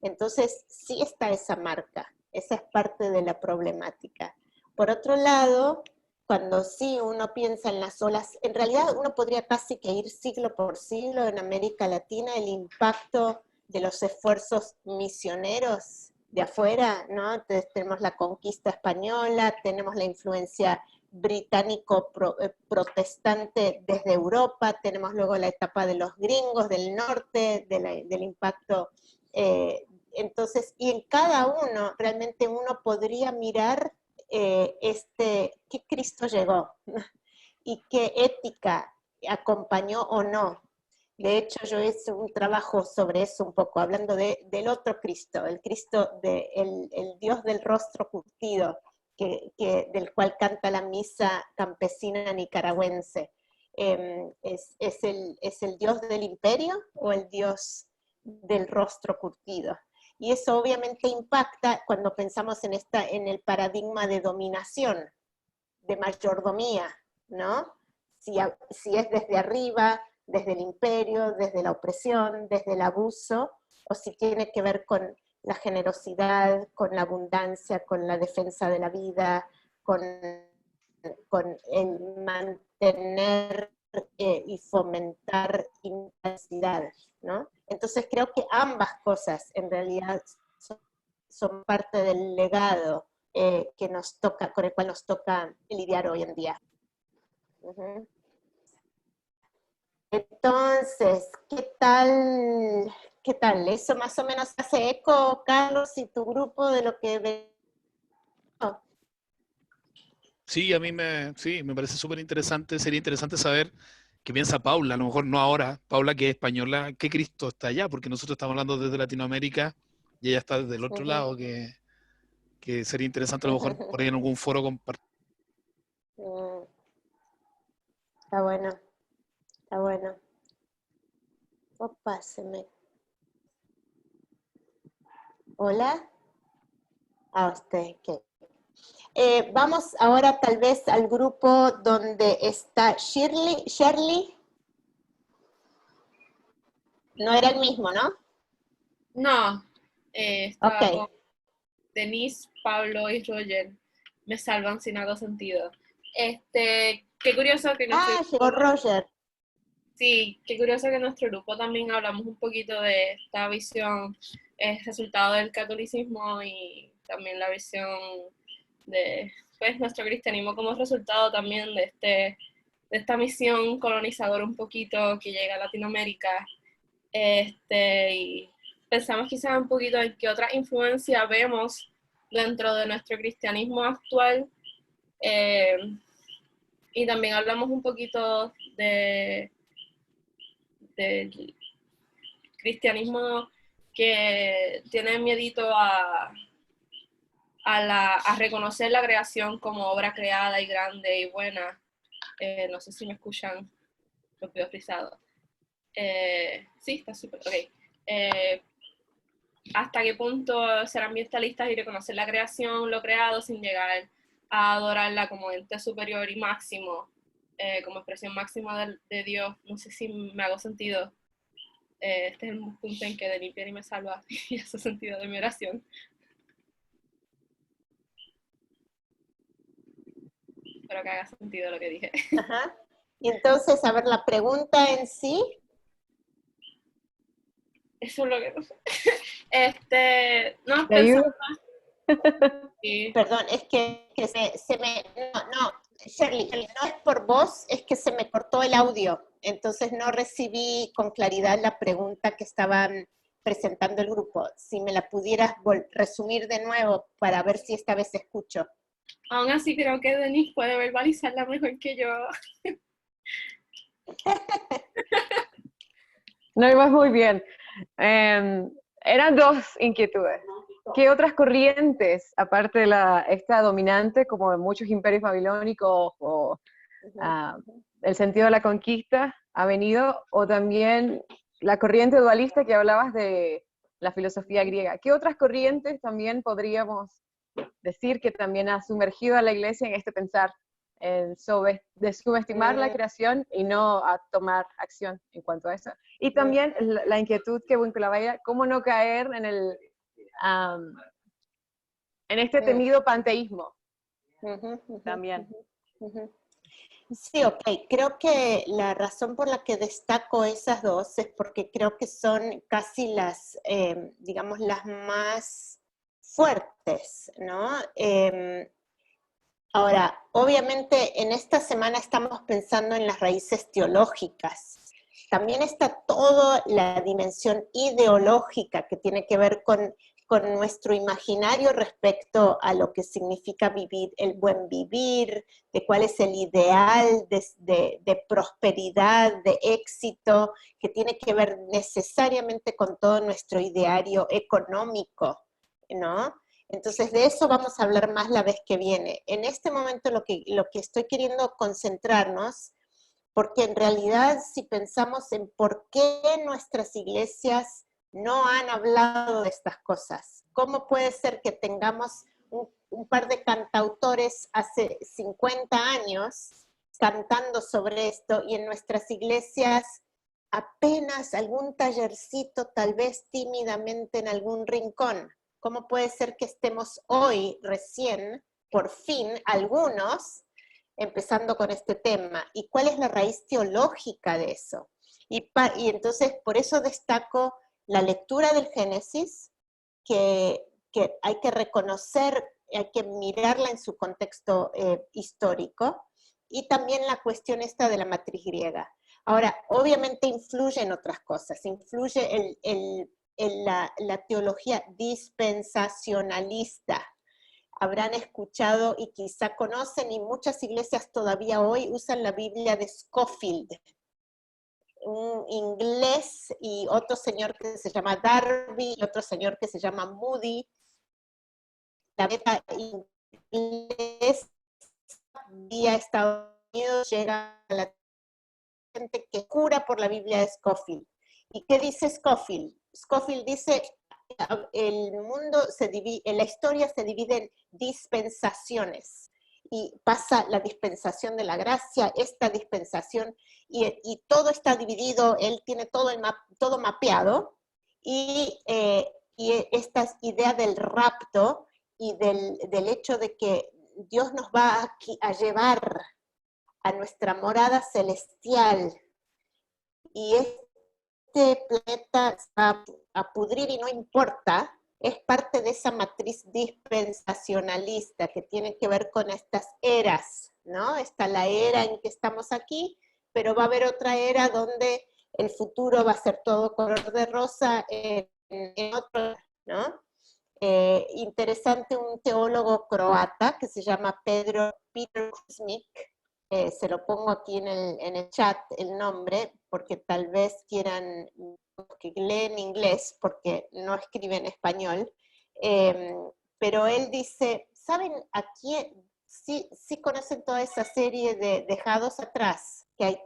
Entonces sí está esa marca, esa es parte de la problemática. Por otro lado, cuando sí uno piensa en las olas, en realidad uno podría casi que ir siglo por siglo en América Latina, el impacto de los esfuerzos misioneros de afuera, ¿no? Entonces tenemos la conquista española, tenemos la influencia británico-protestante desde Europa, tenemos luego la etapa de los gringos del norte, del impacto. Entonces, y en cada uno, realmente uno podría mirar qué Cristo llegó y qué ética acompañó o no. De hecho, yo hice un trabajo sobre eso un poco, hablando del otro Cristo, el Cristo, el Dios del rostro curtido, del cual canta la misa campesina nicaragüense. ¿Es el Dios del imperio o el Dios del rostro curtido? Y eso obviamente impacta cuando pensamos en el paradigma de dominación, de mayordomía, ¿no? Si es desde arriba, desde el imperio, desde la opresión, desde el abuso, o si tiene que ver con la generosidad, con la abundancia, con la defensa de la vida, con el mantener y fomentar intensidad, ¿no? Entonces creo que ambas cosas en realidad son parte del legado que nos toca, con el cual nos toca lidiar hoy en día. Entonces, ¿qué tal? ¿Qué tal? ¿Eso más o menos hace eco, Carlos, y tu grupo de lo que ve? Sí, a mí me parece súper interesante. Sería interesante saber qué piensa Paula, a lo mejor no ahora, Paula que es española, ¿qué Cristo está allá? Porque nosotros estamos hablando desde Latinoamérica y ella está desde el otro lado, que sería interesante a lo mejor por ahí en algún foro compartir. Está bueno, está bueno. Opa, ¿Hola? Ah, usted, ¿qué? Vamos ahora tal vez al grupo donde está Shirley. No era el mismo, ¿no? No, estaba Ok. con Denise, Pablo y Roger. Me salvan sin algo sentido. Qué curioso que Llegó Roger. Sí, qué curioso que en nuestro grupo también hablamos un poquito de esta visión, resultado del catolicismo y también la visión de nuestro cristianismo como resultado también de esta misión colonizadora un poquito que llega a Latinoamérica. Y pensamos quizás un poquito en qué otra influencia vemos dentro de nuestro cristianismo actual, y también hablamos un poquito del cristianismo que tiene miedito a reconocer la creación como obra creada y grande y buena. No sé si me escuchan, lo pido frisado. Sí, está súper, ok. ¿Hasta qué punto ser ambientalistas y reconocer la creación, lo creado, sin llegar a adorarla como ente superior y máximo, como expresión máxima de Dios? No sé si me hago sentido. Este es el punto en que de limpiar y me salva y hace sentido de mi oración. Espero que haga sentido lo que dije. Ajá. Y entonces, a ver, la pregunta en sí. Eso es lo que no sé. No, ¿Te ayudo? sí. Perdón, es que no, Shirley, no es por vos, es que se me cortó el audio, entonces no recibí con claridad la pregunta que estaban presentando el grupo. Si me la pudieras resumir de nuevo para ver si esta vez escucho. Aún así creo que Denise puede verbalizarla mejor que yo. No, ibas muy bien. Eran dos inquietudes. ¿Qué otras corrientes, aparte de esta dominante, como en muchos imperios babilónicos o el sentido de la conquista, ha venido? O también la corriente dualista que hablabas de la filosofía griega. ¿Qué otras corrientes también podríamos decir que también ha sumergido a la iglesia en este pensar de subestimar la creación y no a tomar acción en cuanto a eso? Y también la inquietud que vinculaba ella, cómo no caer en este temido panteísmo también. Sí, ok. Creo que la razón por la que destaco esas dos es porque creo que son casi las, digamos, las más fuertes, ¿no? Ahora, obviamente en esta semana estamos pensando en las raíces teológicas. También está toda la dimensión ideológica que tiene que ver con nuestro imaginario respecto a lo que significa vivir, el buen vivir, de cuál es el ideal de prosperidad, de éxito, que tiene que ver necesariamente con todo nuestro ideario económico, ¿no? Entonces de eso vamos a hablar más la vez que viene. En este momento lo que estoy queriendo concentrarnos, porque en realidad si pensamos en por qué nuestras iglesias no han hablado de estas cosas, ¿cómo puede ser que tengamos un par de cantautores hace 50 años cantando sobre esto y en nuestras iglesias apenas algún tallercito, tal vez tímidamente en algún rincón? ¿Cómo puede ser que estemos hoy recién, por fin, algunos, empezando con este tema? ¿Y cuál es la raíz teológica de eso? Y entonces, por eso destaco la lectura del Génesis, que hay que reconocer, hay que mirarla en su contexto histórico, y también la cuestión esta de la matriz griega. Ahora, obviamente influyen otras cosas, influye la teología dispensacionalista. Habrán escuchado y quizá conocen, y muchas iglesias todavía hoy usan la Biblia de Scofield, un inglés, y otro señor que se llama Darby, y otro señor que se llama Moody. La beta inglés vía Estados Unidos llega a la gente que jura por la Biblia de Scofield. ¿Y qué dice Scofield? Scofield dice, el mundo se divide, la historia se divide en dispensaciones, y pasa la dispensación de la gracia, esta dispensación, y todo está dividido, él tiene todo mapeado, y esta idea del rapto, y del hecho de que Dios nos va a llevar a nuestra morada celestial, y este planeta se va a pudrir y no importa, es parte de esa matriz dispensacionalista que tiene que ver con estas eras, ¿no? Está la era en que estamos aquí, pero va a haber otra era donde el futuro va a ser todo color de rosa en otro, ¿no? Interesante, un teólogo croata que se llama Peter Kuzmic, se lo pongo aquí en el chat el nombre, porque tal vez quieran que leen inglés, porque no escribe en español, pero él dice, ¿saben a quién? Sí conocen toda esa serie de Dejados Atrás, que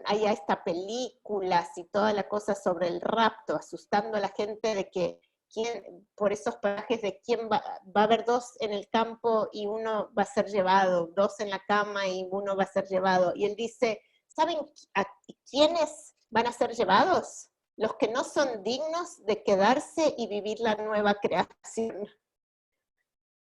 hay hasta películas y toda la cosa sobre el rapto, asustando a la gente de que por esos pasajes de quién va a haber dos en el campo y uno va a ser llevado, dos en la cama y uno va a ser llevado. Y él dice, ¿saben a quiénes van a ser llevados? Los que no son dignos de quedarse y vivir la nueva creación.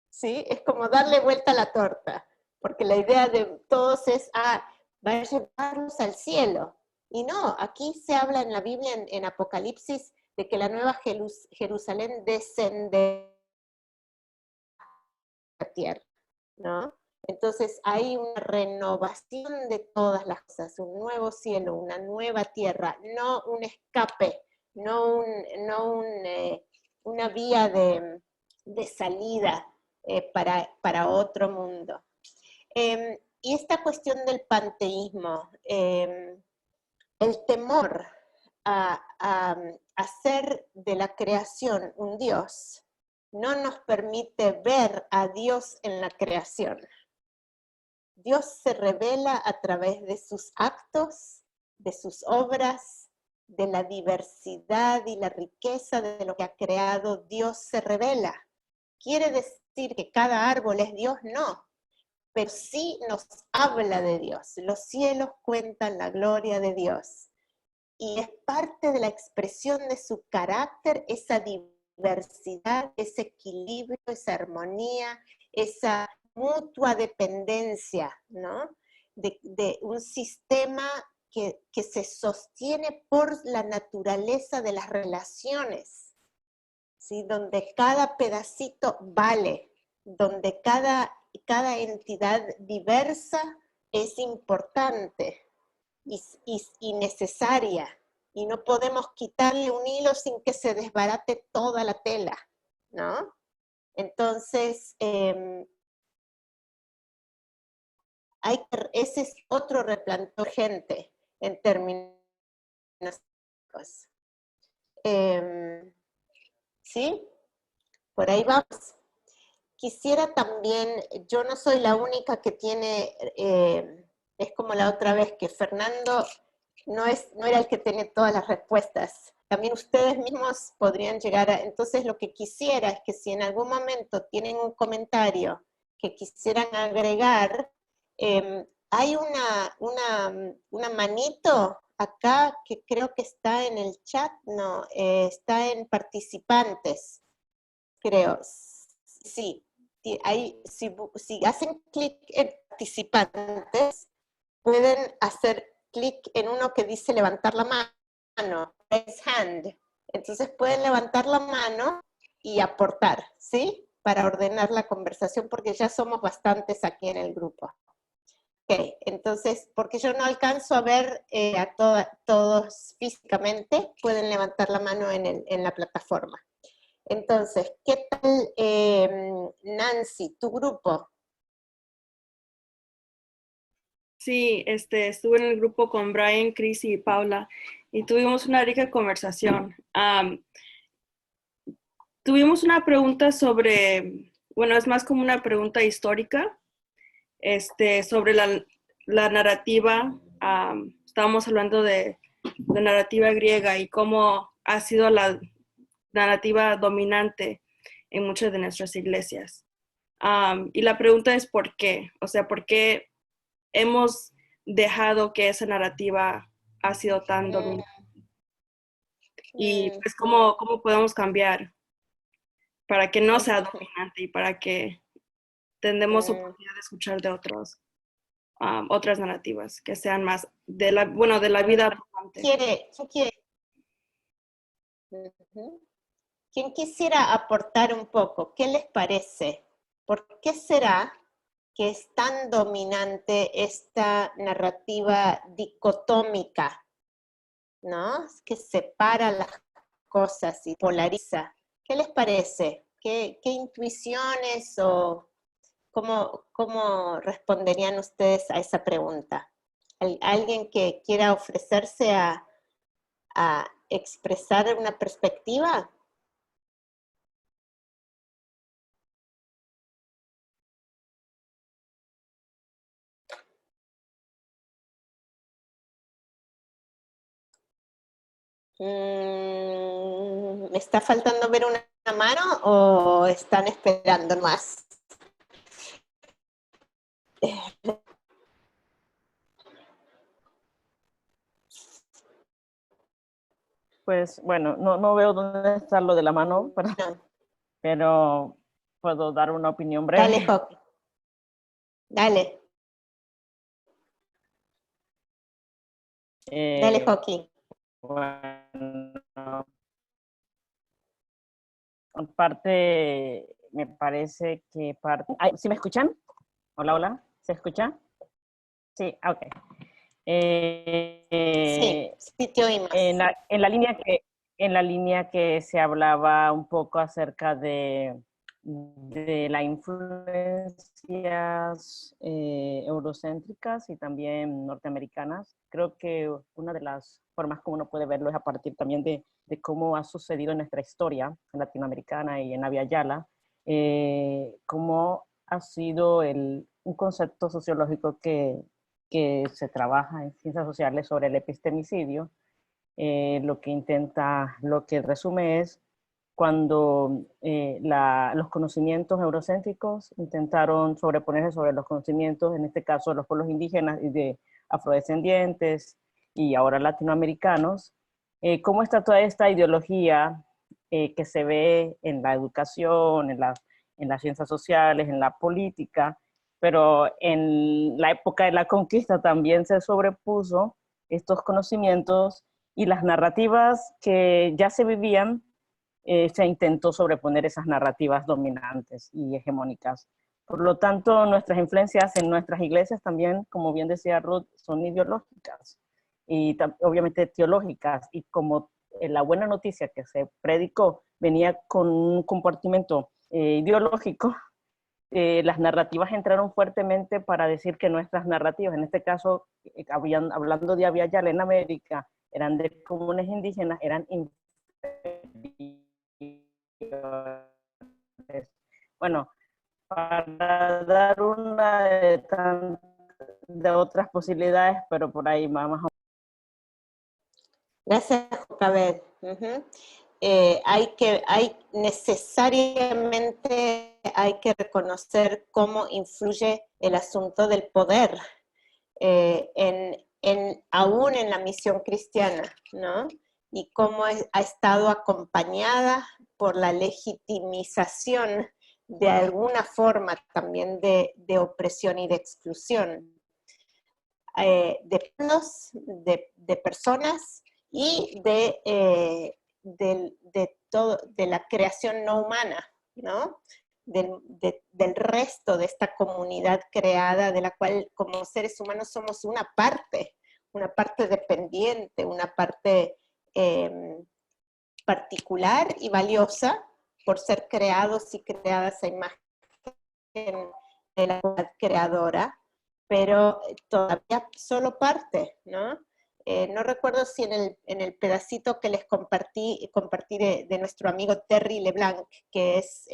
¿Sí? Es como darle vuelta a la torta, porque la idea de todos es, va a llevarlos al cielo. Y no, aquí se habla en la Biblia, en Apocalipsis, de que la nueva Jerusalén descenderá a la tierra, ¿no? Entonces hay una renovación de todas las cosas, un nuevo cielo, una nueva tierra, no un escape, no una vía de salida para otro mundo. Y esta cuestión del panteísmo, el temor a hacer de la creación un Dios, no nos permite ver a Dios en la creación. Dios se revela a través de sus actos, de sus obras, de la diversidad y la riqueza de lo que ha creado. Dios se revela. ¿Quiere decir que cada árbol es Dios? No, pero sí nos habla de Dios. Los cielos cuentan la gloria de Dios. Y es parte de la expresión de su carácter, esa diversidad, ese equilibrio, esa armonía, esa mutua dependencia, ¿no? De un sistema que se sostiene por la naturaleza de las relaciones, ¿sí? Donde cada pedacito vale, donde cada entidad diversa es importante y necesaria, y no podemos quitarle un hilo sin que se desbarate toda la tela, ¿no? Entonces, ese es otro replanteo urgente en términos ¿sí? Por ahí vamos. Quisiera también, yo no soy la única que tiene, es como la otra vez, que Fernando no era el que tiene todas las respuestas. También ustedes mismos podrían llegar a, entonces lo que quisiera es que si en algún momento tienen un comentario que quisieran agregar, hay una manito acá que creo que está en el chat, no, está en participantes, creo. Sí, ahí, si hacen clic en participantes, pueden hacer clic en uno que dice levantar la mano, raise hand. Entonces pueden levantar la mano y aportar, ¿sí? Para ordenar la conversación, porque ya somos bastantes aquí en el grupo. Ok, entonces, porque yo no alcanzo a ver a todos físicamente, pueden levantar la mano en la plataforma. Entonces, ¿qué tal, Nancy, tu grupo? Sí, estuve en el grupo con Brian, Chris y Paula y tuvimos una rica conversación. Tuvimos una pregunta sobre, bueno, es más como una pregunta histórica, sobre la narrativa. Estábamos hablando de narrativa griega y cómo ha sido la narrativa dominante en muchas de nuestras iglesias. Y la pregunta es ¿por qué? O sea, ¿por qué hemos dejado que esa narrativa ha sido tan dominante? Y pues ¿cómo podemos cambiar para que no sea dominante y para que tengamos oportunidad de escuchar de otras narrativas que sean más de la vida abundante? ¿Quién quisiera aportar un poco? ¿Qué les parece? ¿Por qué será que es tan dominante esta narrativa dicotómica, ¿no? Que separa las cosas y polariza. ¿Qué les parece? ¿Qué intuiciones o cómo responderían ustedes a esa pregunta? ¿Alguien que quiera ofrecerse a expresar una perspectiva? ¿Me está faltando ver una mano o están esperando más? Pues bueno, no veo dónde está lo de la mano, pero puedo dar una opinión breve. Dale, Joaquín. Dale. Dale, Joaquín. Bueno, parte, me parece que parte... Ay, ¿sí me escuchan? Hola, hola, ¿se escucha? Sí, ok. Sí, sí te oímos. En la línea que se hablaba un poco acerca de las influencias eurocéntricas y también norteamericanas. Creo que una de las formas como uno puede verlo es a partir también de cómo ha sucedido en nuestra historia latinoamericana y en Abya Yala, cómo ha sido un concepto sociológico que se trabaja en ciencias sociales sobre el epistemicidio. Lo que resume es cuando los conocimientos eurocéntricos intentaron sobreponerse sobre los conocimientos, en este caso de los pueblos indígenas y de afrodescendientes y ahora latinoamericanos, cómo está toda esta ideología que se ve en la educación, en las ciencias sociales, en la política, pero en la época de la conquista también se sobrepuso estos conocimientos y las narrativas que ya se vivían, se intentó sobreponer esas narrativas dominantes y hegemónicas. Por lo tanto, nuestras influencias en nuestras iglesias también, como bien decía Ruth, son ideológicas y obviamente teológicas, y como la buena noticia que se predicó venía con un comportamiento ideológico, las narrativas entraron fuertemente para decir que nuestras narrativas, en este caso, hablando de Abya Yala en América, eran de comunes indígenas, eran inferiores. Bueno, para dar una de otras posibilidades, pero por ahí vamos. Gracias, Jocabet. Necesariamente hay que reconocer cómo influye el asunto del poder aún en la misión cristiana, ¿no? Y cómo ha estado acompañada por la legitimización de alguna forma también de opresión y de exclusión de personas y de la creación no humana, ¿no? Del resto de esta comunidad creada, de la cual como seres humanos somos una parte dependiente, una parte particular y valiosa por ser creados y creadas a imagen de la comunidad creadora, pero todavía solo parte, ¿no? No recuerdo si en el pedacito que les compartí de nuestro amigo Terry LeBlanc, que es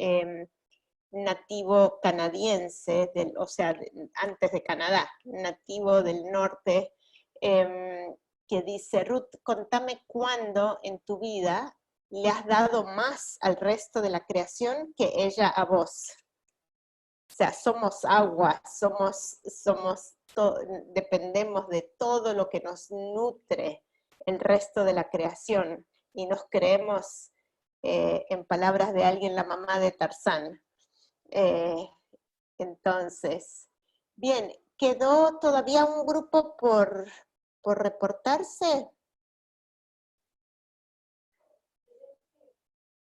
nativo canadiense, antes de Canadá, nativo del norte, que dice: Ruth, contame cuándo en tu vida le has dado más al resto de la creación que ella a vos. O sea, somos agua, dependemos de todo lo que nos nutre el resto de la creación, y nos creemos, en palabras de alguien, la mamá de Tarzán. Entonces, bien, ¿quedó todavía un grupo por reportarse?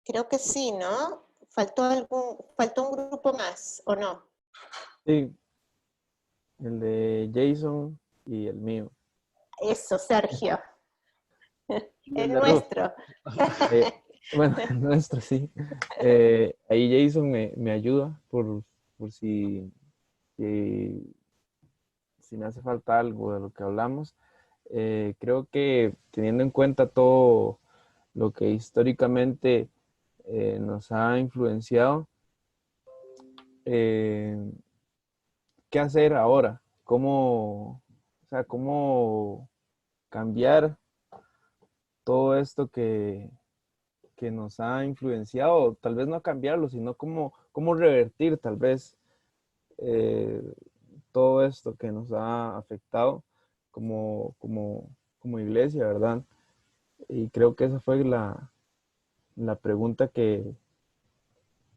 Creo que sí, ¿no? ¿Faltó un grupo más, o no? Sí, el de Jason y el mío. Eso, Sergio. El de nuestro. Bueno, el nuestro, sí. Ahí Jason me ayuda por si me hace falta algo de lo que hablamos. Creo que teniendo en cuenta todo lo que históricamente nos ha influenciado, ¿qué hacer ahora? ¿Cómo cambiar todo esto que nos ha influenciado? Tal vez no cambiarlo, sino cómo revertir tal vez todo esto que nos ha afectado como iglesia, ¿verdad? Y creo que esa fue la pregunta que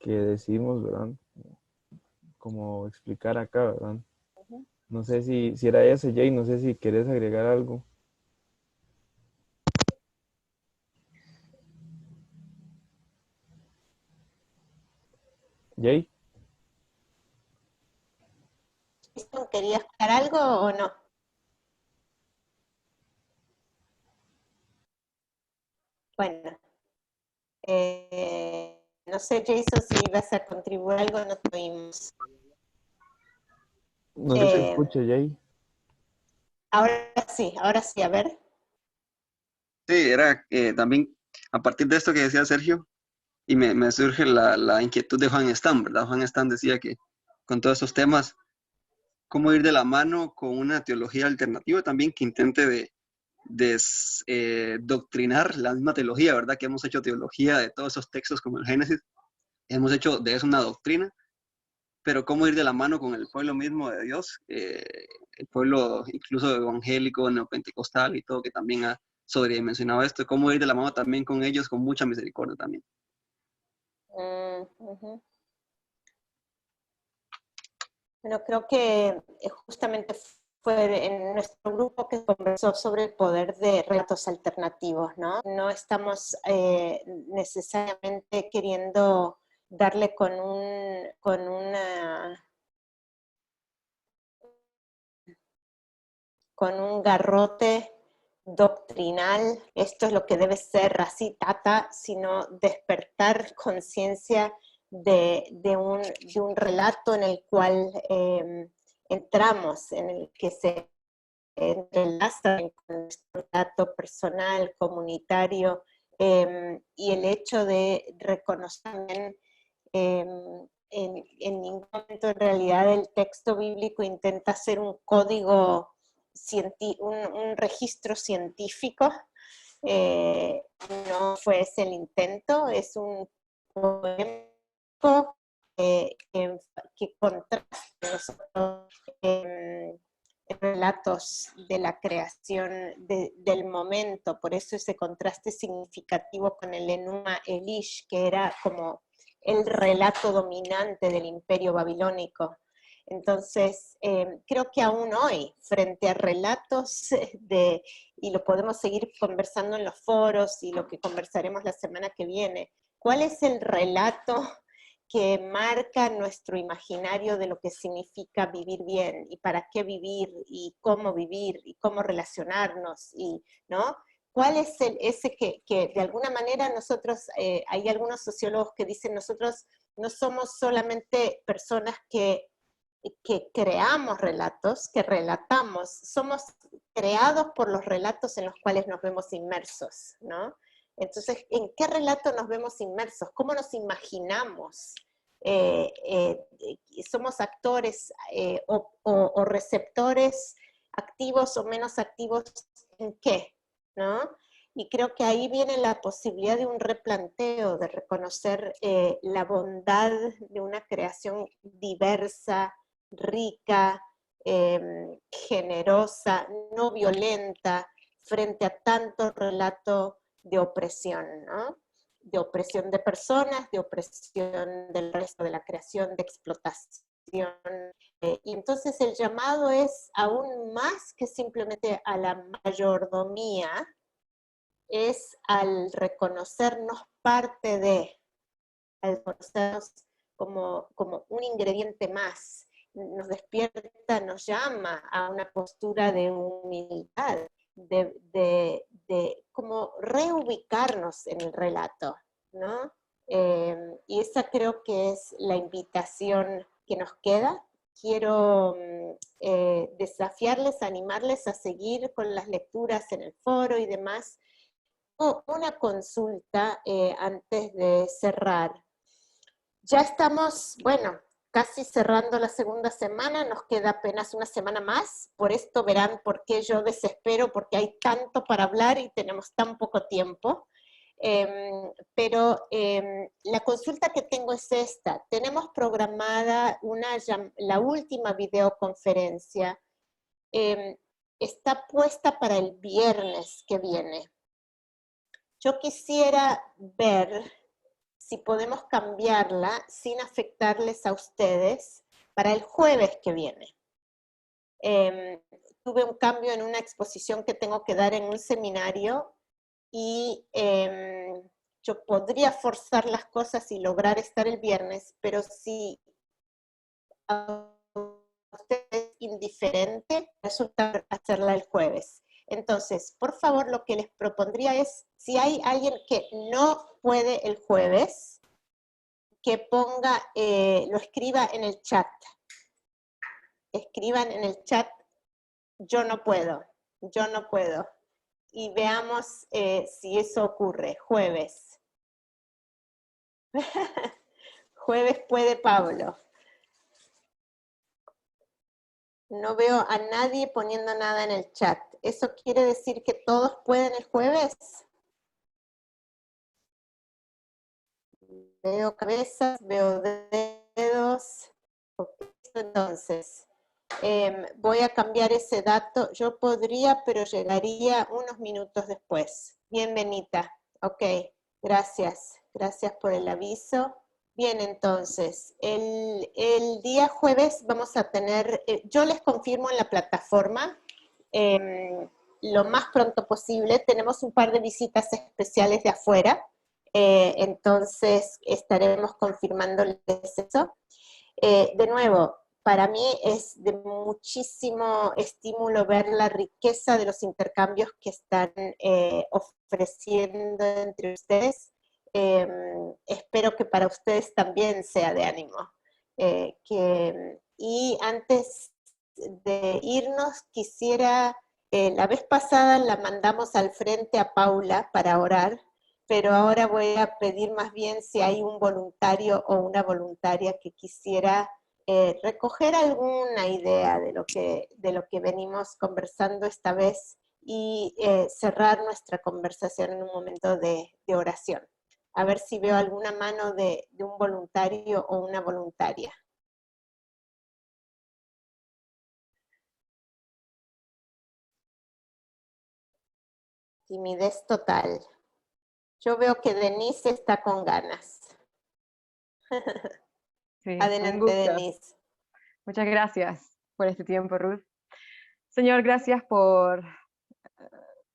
decidimos, ¿verdad? Como explicar acá, ¿verdad? No sé si era ese, Jay, no sé si querés agregar algo. Jay. ¿Querías contar algo o no? Bueno, no sé, Jason, si ibas a contribuir algo, no te oímos. No se escucha, Jay. Ahora sí, a ver. Sí, era también a partir de esto que decía Sergio, y me surge la inquietud de Juan Stam, ¿verdad? Juan Stam decía que con todos estos temas, cómo ir de la mano con una teología alternativa también que intente doctrinar la misma teología, ¿verdad? Que hemos hecho teología de todos esos textos como el Génesis, hemos hecho de eso una doctrina, pero cómo ir de la mano con el pueblo mismo de Dios, el pueblo incluso evangélico, neopentecostal y todo, que también ha sobredimensionado esto, cómo ir de la mano también con ellos con mucha misericordia también. Bueno, creo que justamente fue en nuestro grupo que conversó sobre el poder de relatos alternativos, ¿no? No estamos necesariamente queriendo darle con un garrote doctrinal, esto es lo que debe ser así, tata, sino despertar conciencia de un relato en el cual entramos, en el que se entrelaza con nuestro relato personal, comunitario, y el hecho de reconocer en ningún momento en realidad el texto bíblico intenta ser un código, un registro científico, no fue ese el intento, es un poema que contrasta nosotros relatos de la creación del momento, por eso ese contraste significativo con el Enuma Elish, que era como el relato dominante del imperio babilónico. Entonces, creo que aún hoy, frente a relatos y lo podemos seguir conversando en los foros y lo que conversaremos la semana que viene, ¿cuál es el relato que marca nuestro imaginario de lo que significa vivir bien y para qué vivir y cómo relacionarnos, y, ¿no? ¿Cuál es ese que de alguna manera nosotros, hay algunos sociólogos que dicen nosotros no somos solamente personas que creamos relatos, que relatamos, somos creados por los relatos en los cuales nos vemos inmersos, ¿no? Entonces, ¿en qué relato nos vemos inmersos? ¿Cómo nos imaginamos? ¿Somos actores o receptores activos o menos activos en qué? ¿No? Y creo que ahí viene la posibilidad de un replanteo, de reconocer la bondad de una creación diversa, rica, generosa, no violenta, frente a tanto relato de opresión, ¿no? De opresión de personas, de opresión del resto de la creación, de explotación. Y entonces el llamado es aún más que simplemente a la mayordomía, es al reconocernos parte de, al reconocernos como un ingrediente más, nos despierta, nos llama a una postura de humildad, de como reubicarnos en el relato, ¿no? Y esa creo que es la invitación que nos queda. Quiero desafiarles, animarles a seguir con las lecturas en el foro y demás. Una consulta antes de cerrar. Ya estamos, bueno, casi cerrando la segunda semana, nos queda apenas una semana más, por esto verán por qué yo desespero, porque hay tanto para hablar y tenemos tan poco tiempo. Pero la consulta que tengo es esta: tenemos programada la última videoconferencia, está puesta para el viernes que viene. Yo quisiera ver si podemos cambiarla sin afectarles a ustedes para el jueves que viene. Tuve un cambio en una exposición que tengo que dar en un seminario y yo podría forzar las cosas y lograr estar el viernes, pero si a usted es indiferente, resulta hacerla el jueves. Entonces, por favor, lo que les propondría es, si hay alguien que no puede el jueves, que ponga, lo escriba en el chat. Escriban en el chat, yo no puedo. Y veamos si eso ocurre, jueves. Jueves puede Pablo. No veo a nadie poniendo nada en el chat. ¿Eso quiere decir que todos pueden el jueves? Veo cabezas, veo dedos. Entonces, voy a cambiar ese dato. Yo podría, pero llegaría unos minutos después. Bienvenida. Ok, gracias. Gracias por el aviso. Bien, entonces, el día jueves vamos a tener, yo les confirmo en la plataforma, lo más pronto posible. Tenemos un par de visitas especiales de afuera, entonces estaremos confirmándoles eso. De nuevo, para mí es de muchísimo estímulo ver la riqueza de los intercambios que están ofreciendo entre ustedes. Espero que para ustedes también sea de ánimo. Y antes de irnos, quisiera, la vez pasada la mandamos al frente a Paula para orar, pero ahora voy a pedir más bien si hay un voluntario o una voluntaria que quisiera recoger alguna idea de lo que venimos conversando esta vez y cerrar nuestra conversación en un momento de oración. A ver si veo alguna mano de un voluntario o una voluntaria. Timidez total. Yo veo que Denise está con ganas. Sí, Adelante, un gusto. Denise. Muchas gracias por este tiempo, Ruth. Señor, gracias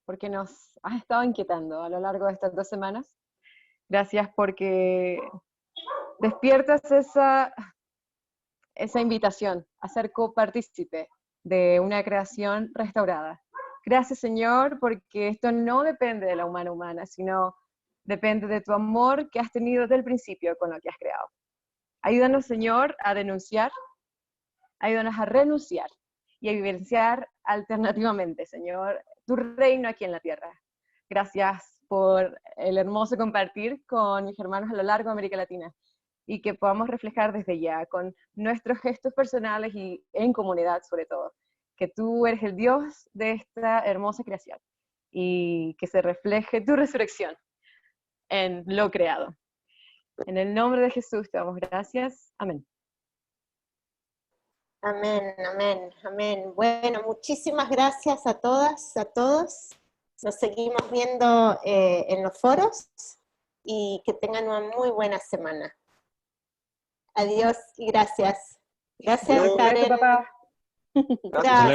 porque nos has estado inquietando a lo largo de estas 2 semanas. Gracias porque despiertas esa invitación a ser copartícipe de una creación restaurada. Gracias, Señor, porque esto no depende de la humana, sino depende de tu amor que has tenido desde el principio con lo que has creado. Ayúdanos, Señor, a denunciar, ayúdanos a renunciar y a vivenciar alternativamente, Señor, tu reino aquí en la tierra. Gracias por el hermoso compartir con mis hermanos a lo largo de América Latina y que podamos reflejar desde ya con nuestros gestos personales y en comunidad sobre todo, que tú eres el Dios de esta hermosa creación y que se refleje tu resurrección en lo creado. En el nombre de Jesús te damos gracias. Amén. Amén, amén, amén. Bueno, muchísimas gracias a todas, a todos. Nos seguimos viendo en los foros y que tengan una muy buena semana. Adiós y gracias. Gracias, Karen. Gracias. Gracias.